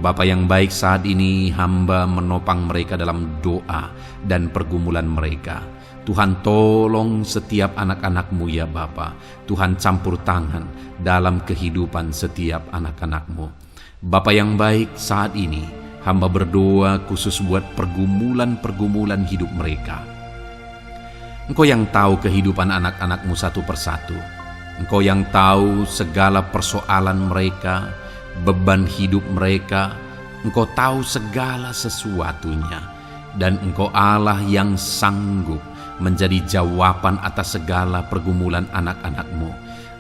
Bapa yang baik, saat ini hamba menopang mereka dalam doa dan pergumulan mereka. Tuhan, tolong setiap anak-anak-Mu ya Bapa. Tuhan, campur tangan dalam kehidupan setiap anak-anak-Mu. Bapa yang baik, saat ini hamba berdoa khusus buat pergumulan-pergumulan hidup mereka. Engkau yang tahu kehidupan anak-anak-Mu satu persatu. Engkau yang tahu segala persoalan mereka, beban hidup mereka. Engkau tahu segala sesuatunya. Dan Engkau Allah yang sanggup menjadi jawaban atas segala pergumulan anak-anak-Mu.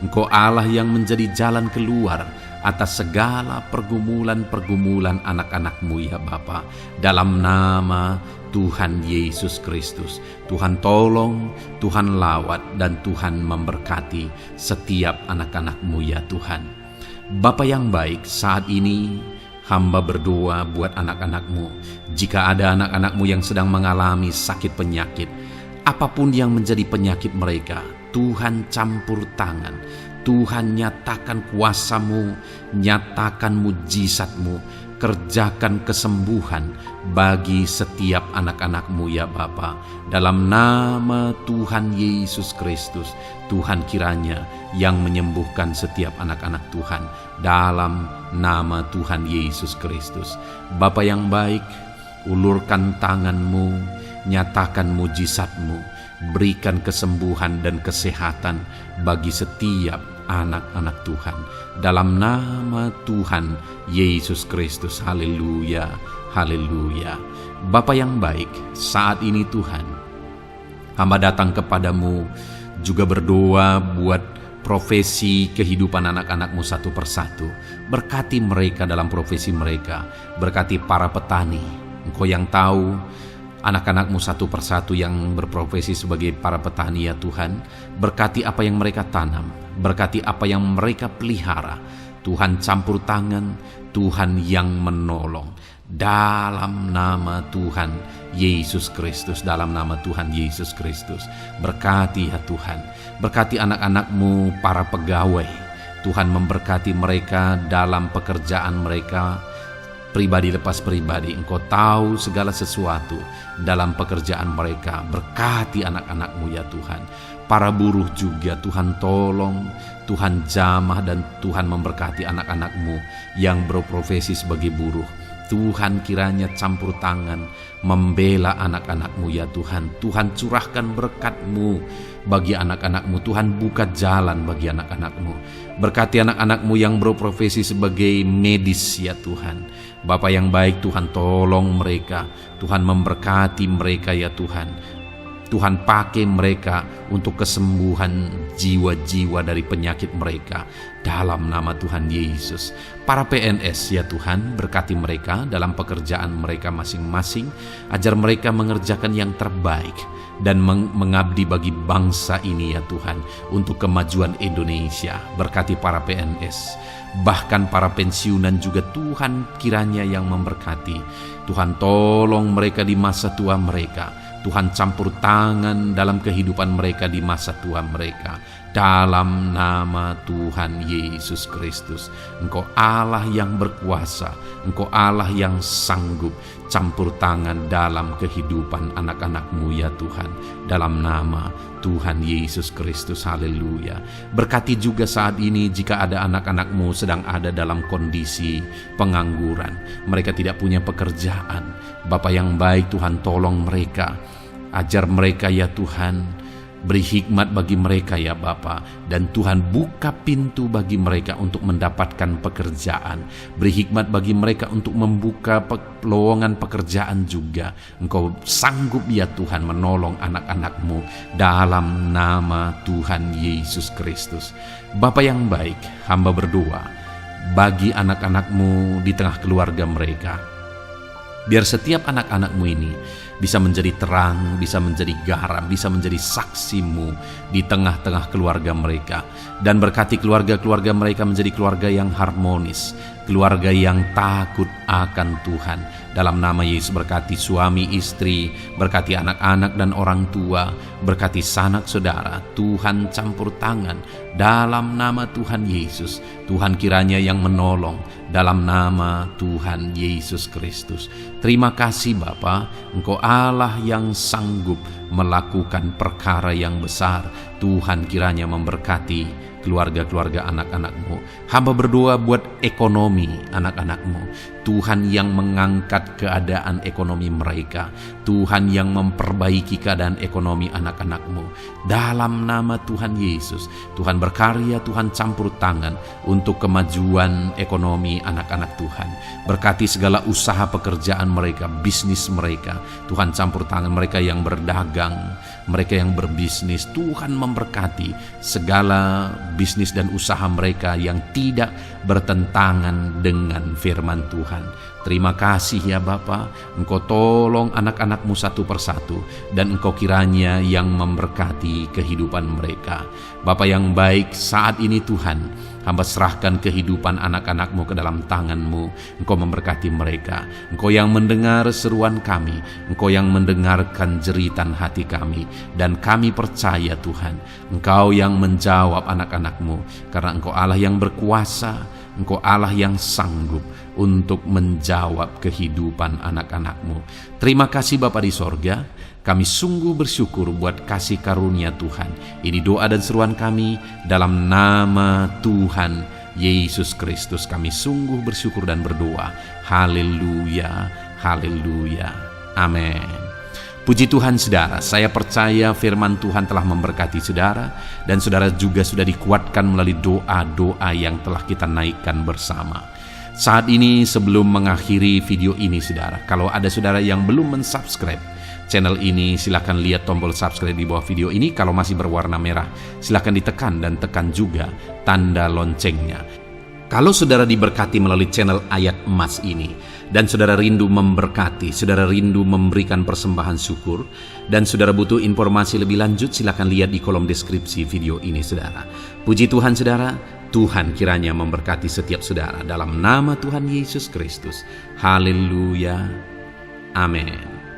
Engkau Allah yang menjadi jalan keluar atas segala pergumulan-pergumulan anak-anak-Mu ya Bapa. Dalam nama Tuhan Yesus Kristus, Tuhan tolong, Tuhan lawat, dan Tuhan memberkati setiap anak-anak-Mu ya Tuhan. Bapa yang baik, saat ini hamba berdoa buat anak-anak-Mu. Jika ada anak-anak-Mu yang sedang mengalami sakit penyakit, apapun yang menjadi penyakit mereka, Tuhan campur tangan. Tuhan nyatakan kuasa-Mu, nyatakan mujizat-Mu, kerjakan kesembuhan bagi setiap anak-anak-Mu ya Bapa. Dalam nama Tuhan Yesus Kristus, Tuhan kiranya yang menyembuhkan setiap anak-anak Tuhan. Dalam nama Tuhan Yesus Kristus. Bapa yang baik, ulurkan tangan-Mu, nyatakan mujizat-Mu, berikan kesembuhan dan kesehatan bagi setiap anak-anak Tuhan. Dalam nama Tuhan Yesus Kristus, haleluya, haleluya. Bapa yang baik, saat ini Tuhan, hamba datang kepadamu juga berdoa buat profesi kehidupan anak-anakmu satu persatu. Berkati mereka dalam profesi mereka, berkati para petani. Engkau yang tahu anak-anakmu satu persatu yang berprofesi sebagai para petani ya Tuhan. Berkati apa yang mereka tanam, berkati apa yang mereka pelihara. Tuhan campur tangan, Tuhan yang menolong. Dalam nama Tuhan Yesus Kristus, dalam nama Tuhan Yesus Kristus. Berkati ya Tuhan, berkati anak-anakmu para pegawai. Tuhan memberkati mereka dalam pekerjaan mereka, pribadi lepas pribadi. Engkau tahu segala sesuatu dalam pekerjaan mereka. Berkati anak-anakmu ya Tuhan. Para buruh juga Tuhan tolong, Tuhan jamah, dan Tuhan memberkati anak-anakmu yang berprofesi sebagai buruh. Tuhan kiranya campur tangan membela anak-anakmu ya Tuhan. Tuhan curahkan berkat-Mu bagi anak-anakmu. Tuhan buka jalan bagi anak-anakmu. Berkati anak-anakmu yang berprofesi sebagai medis ya Tuhan. Bapa yang baik, Tuhan tolong mereka. Tuhan memberkati mereka ya Tuhan. Tuhan pakai mereka untuk kesembuhan jiwa-jiwa dari penyakit mereka. Dalam nama Tuhan Yesus. Para PNS ya Tuhan, berkati mereka dalam pekerjaan mereka masing-masing. Ajar mereka mengerjakan yang terbaik dan mengabdi bagi bangsa ini ya Tuhan, untuk kemajuan Indonesia. Berkati para PNS, bahkan para pensiunan juga Tuhan kiranya yang memberkati. Tuhan tolong mereka di masa tua mereka. Tuhan campur tangan dalam kehidupan mereka di masa tua mereka. Dalam nama Tuhan Yesus Kristus. Engkau Allah yang berkuasa, Engkau Allah yang sanggup. Campur tangan dalam kehidupan anak-anakmu ya Tuhan. Dalam nama Tuhan Yesus Kristus, haleluya. Berkati juga saat ini jika ada anak-anakmu sedang ada dalam kondisi pengangguran. Mereka tidak punya pekerjaan. Bapa yang baik, Tuhan tolong mereka. Ajar mereka ya Tuhan. Beri hikmat bagi mereka ya Bapa. Dan Tuhan buka pintu bagi mereka untuk mendapatkan pekerjaan. Beri hikmat bagi mereka untuk membuka lowongan pekerjaan juga. Engkau sanggup ya Tuhan menolong anak-anakmu. Dalam nama Tuhan Yesus Kristus. Bapa yang baik, hamba berdoa bagi anak-anakmu di tengah keluarga mereka. Biar setiap anak-anakmu ini bisa menjadi terang, bisa menjadi garam, bisa menjadi saksimu di tengah-tengah keluarga mereka. Dan berkati keluarga-keluarga mereka menjadi keluarga yang harmonis, keluarga yang takut akan Tuhan. Dalam nama Yesus, berkati suami istri, berkati anak-anak dan orang tua, berkati sanak saudara. Tuhan campur tangan dalam nama Tuhan Yesus. Tuhan kiranya yang menolong dalam nama Tuhan Yesus Kristus. Terima kasih Bapa, Engkau Allah yang sanggup melakukan perkara yang besar. Tuhan kiranya memberkati keluarga-keluarga anak-anakmu. Hamba berdoa buat ekonomi anak-anakmu. Tuhan yang mengangkat keadaan ekonomi mereka. Tuhan yang memperbaiki keadaan ekonomi anak-anakmu. Dalam nama Tuhan Yesus, Tuhan berkarya, Tuhan campur tangan untuk kemajuan ekonomi anak-anak Tuhan. Berkati segala usaha pekerjaan mereka, bisnis mereka. Tuhan campur tangan mereka yang berdagang, mereka yang berbisnis. Tuhan memberkati segala bisnis dan usaha mereka yang tidak bertentangan dengan firman Tuhan. Terima kasih ya Bapa, Engkau tolong anak-anakmu satu persatu, dan Engkau kiranya yang memberkati kehidupan mereka. Bapa yang baik, saat ini Tuhan, hamba serahkan kehidupan anak-anakmu ke dalam tangan-Mu. Engkau memberkati mereka. Engkau yang mendengar seruan kami, Engkau yang mendengarkan jeritan hati kami, dan kami percaya Tuhan, Engkau yang menjawab anak-anakmu, karena Engkau Allah yang berkuasa, Engkau Allah yang sanggup untuk menjawab kehidupan anak-anakmu. Terima kasih Bapa di sorga. Kami sungguh bersyukur buat kasih karunia Tuhan. Ini doa dan seruan kami dalam nama Tuhan Yesus Kristus. Kami sungguh bersyukur dan berdoa. Haleluya, haleluya, amin. Puji Tuhan saudara, saya percaya firman Tuhan telah memberkati saudara dan saudara juga sudah dikuatkan melalui doa-doa yang telah kita naikkan bersama. Saat ini sebelum mengakhiri video ini saudara, kalau ada saudara yang belum mensubscribe channel ini, silakan lihat tombol subscribe di bawah video ini. Kalau masih berwarna merah, silakan ditekan dan tekan juga tanda loncengnya. Kalau saudara diberkati melalui channel Ayat Emas ini, dan saudara rindu memberkati, saudara rindu memberikan persembahan syukur, dan saudara butuh informasi lebih lanjut, silakan lihat di kolom deskripsi video ini saudara. Puji Tuhan saudara, Tuhan kiranya memberkati setiap saudara dalam nama Tuhan Yesus Kristus. Haleluya. Amin.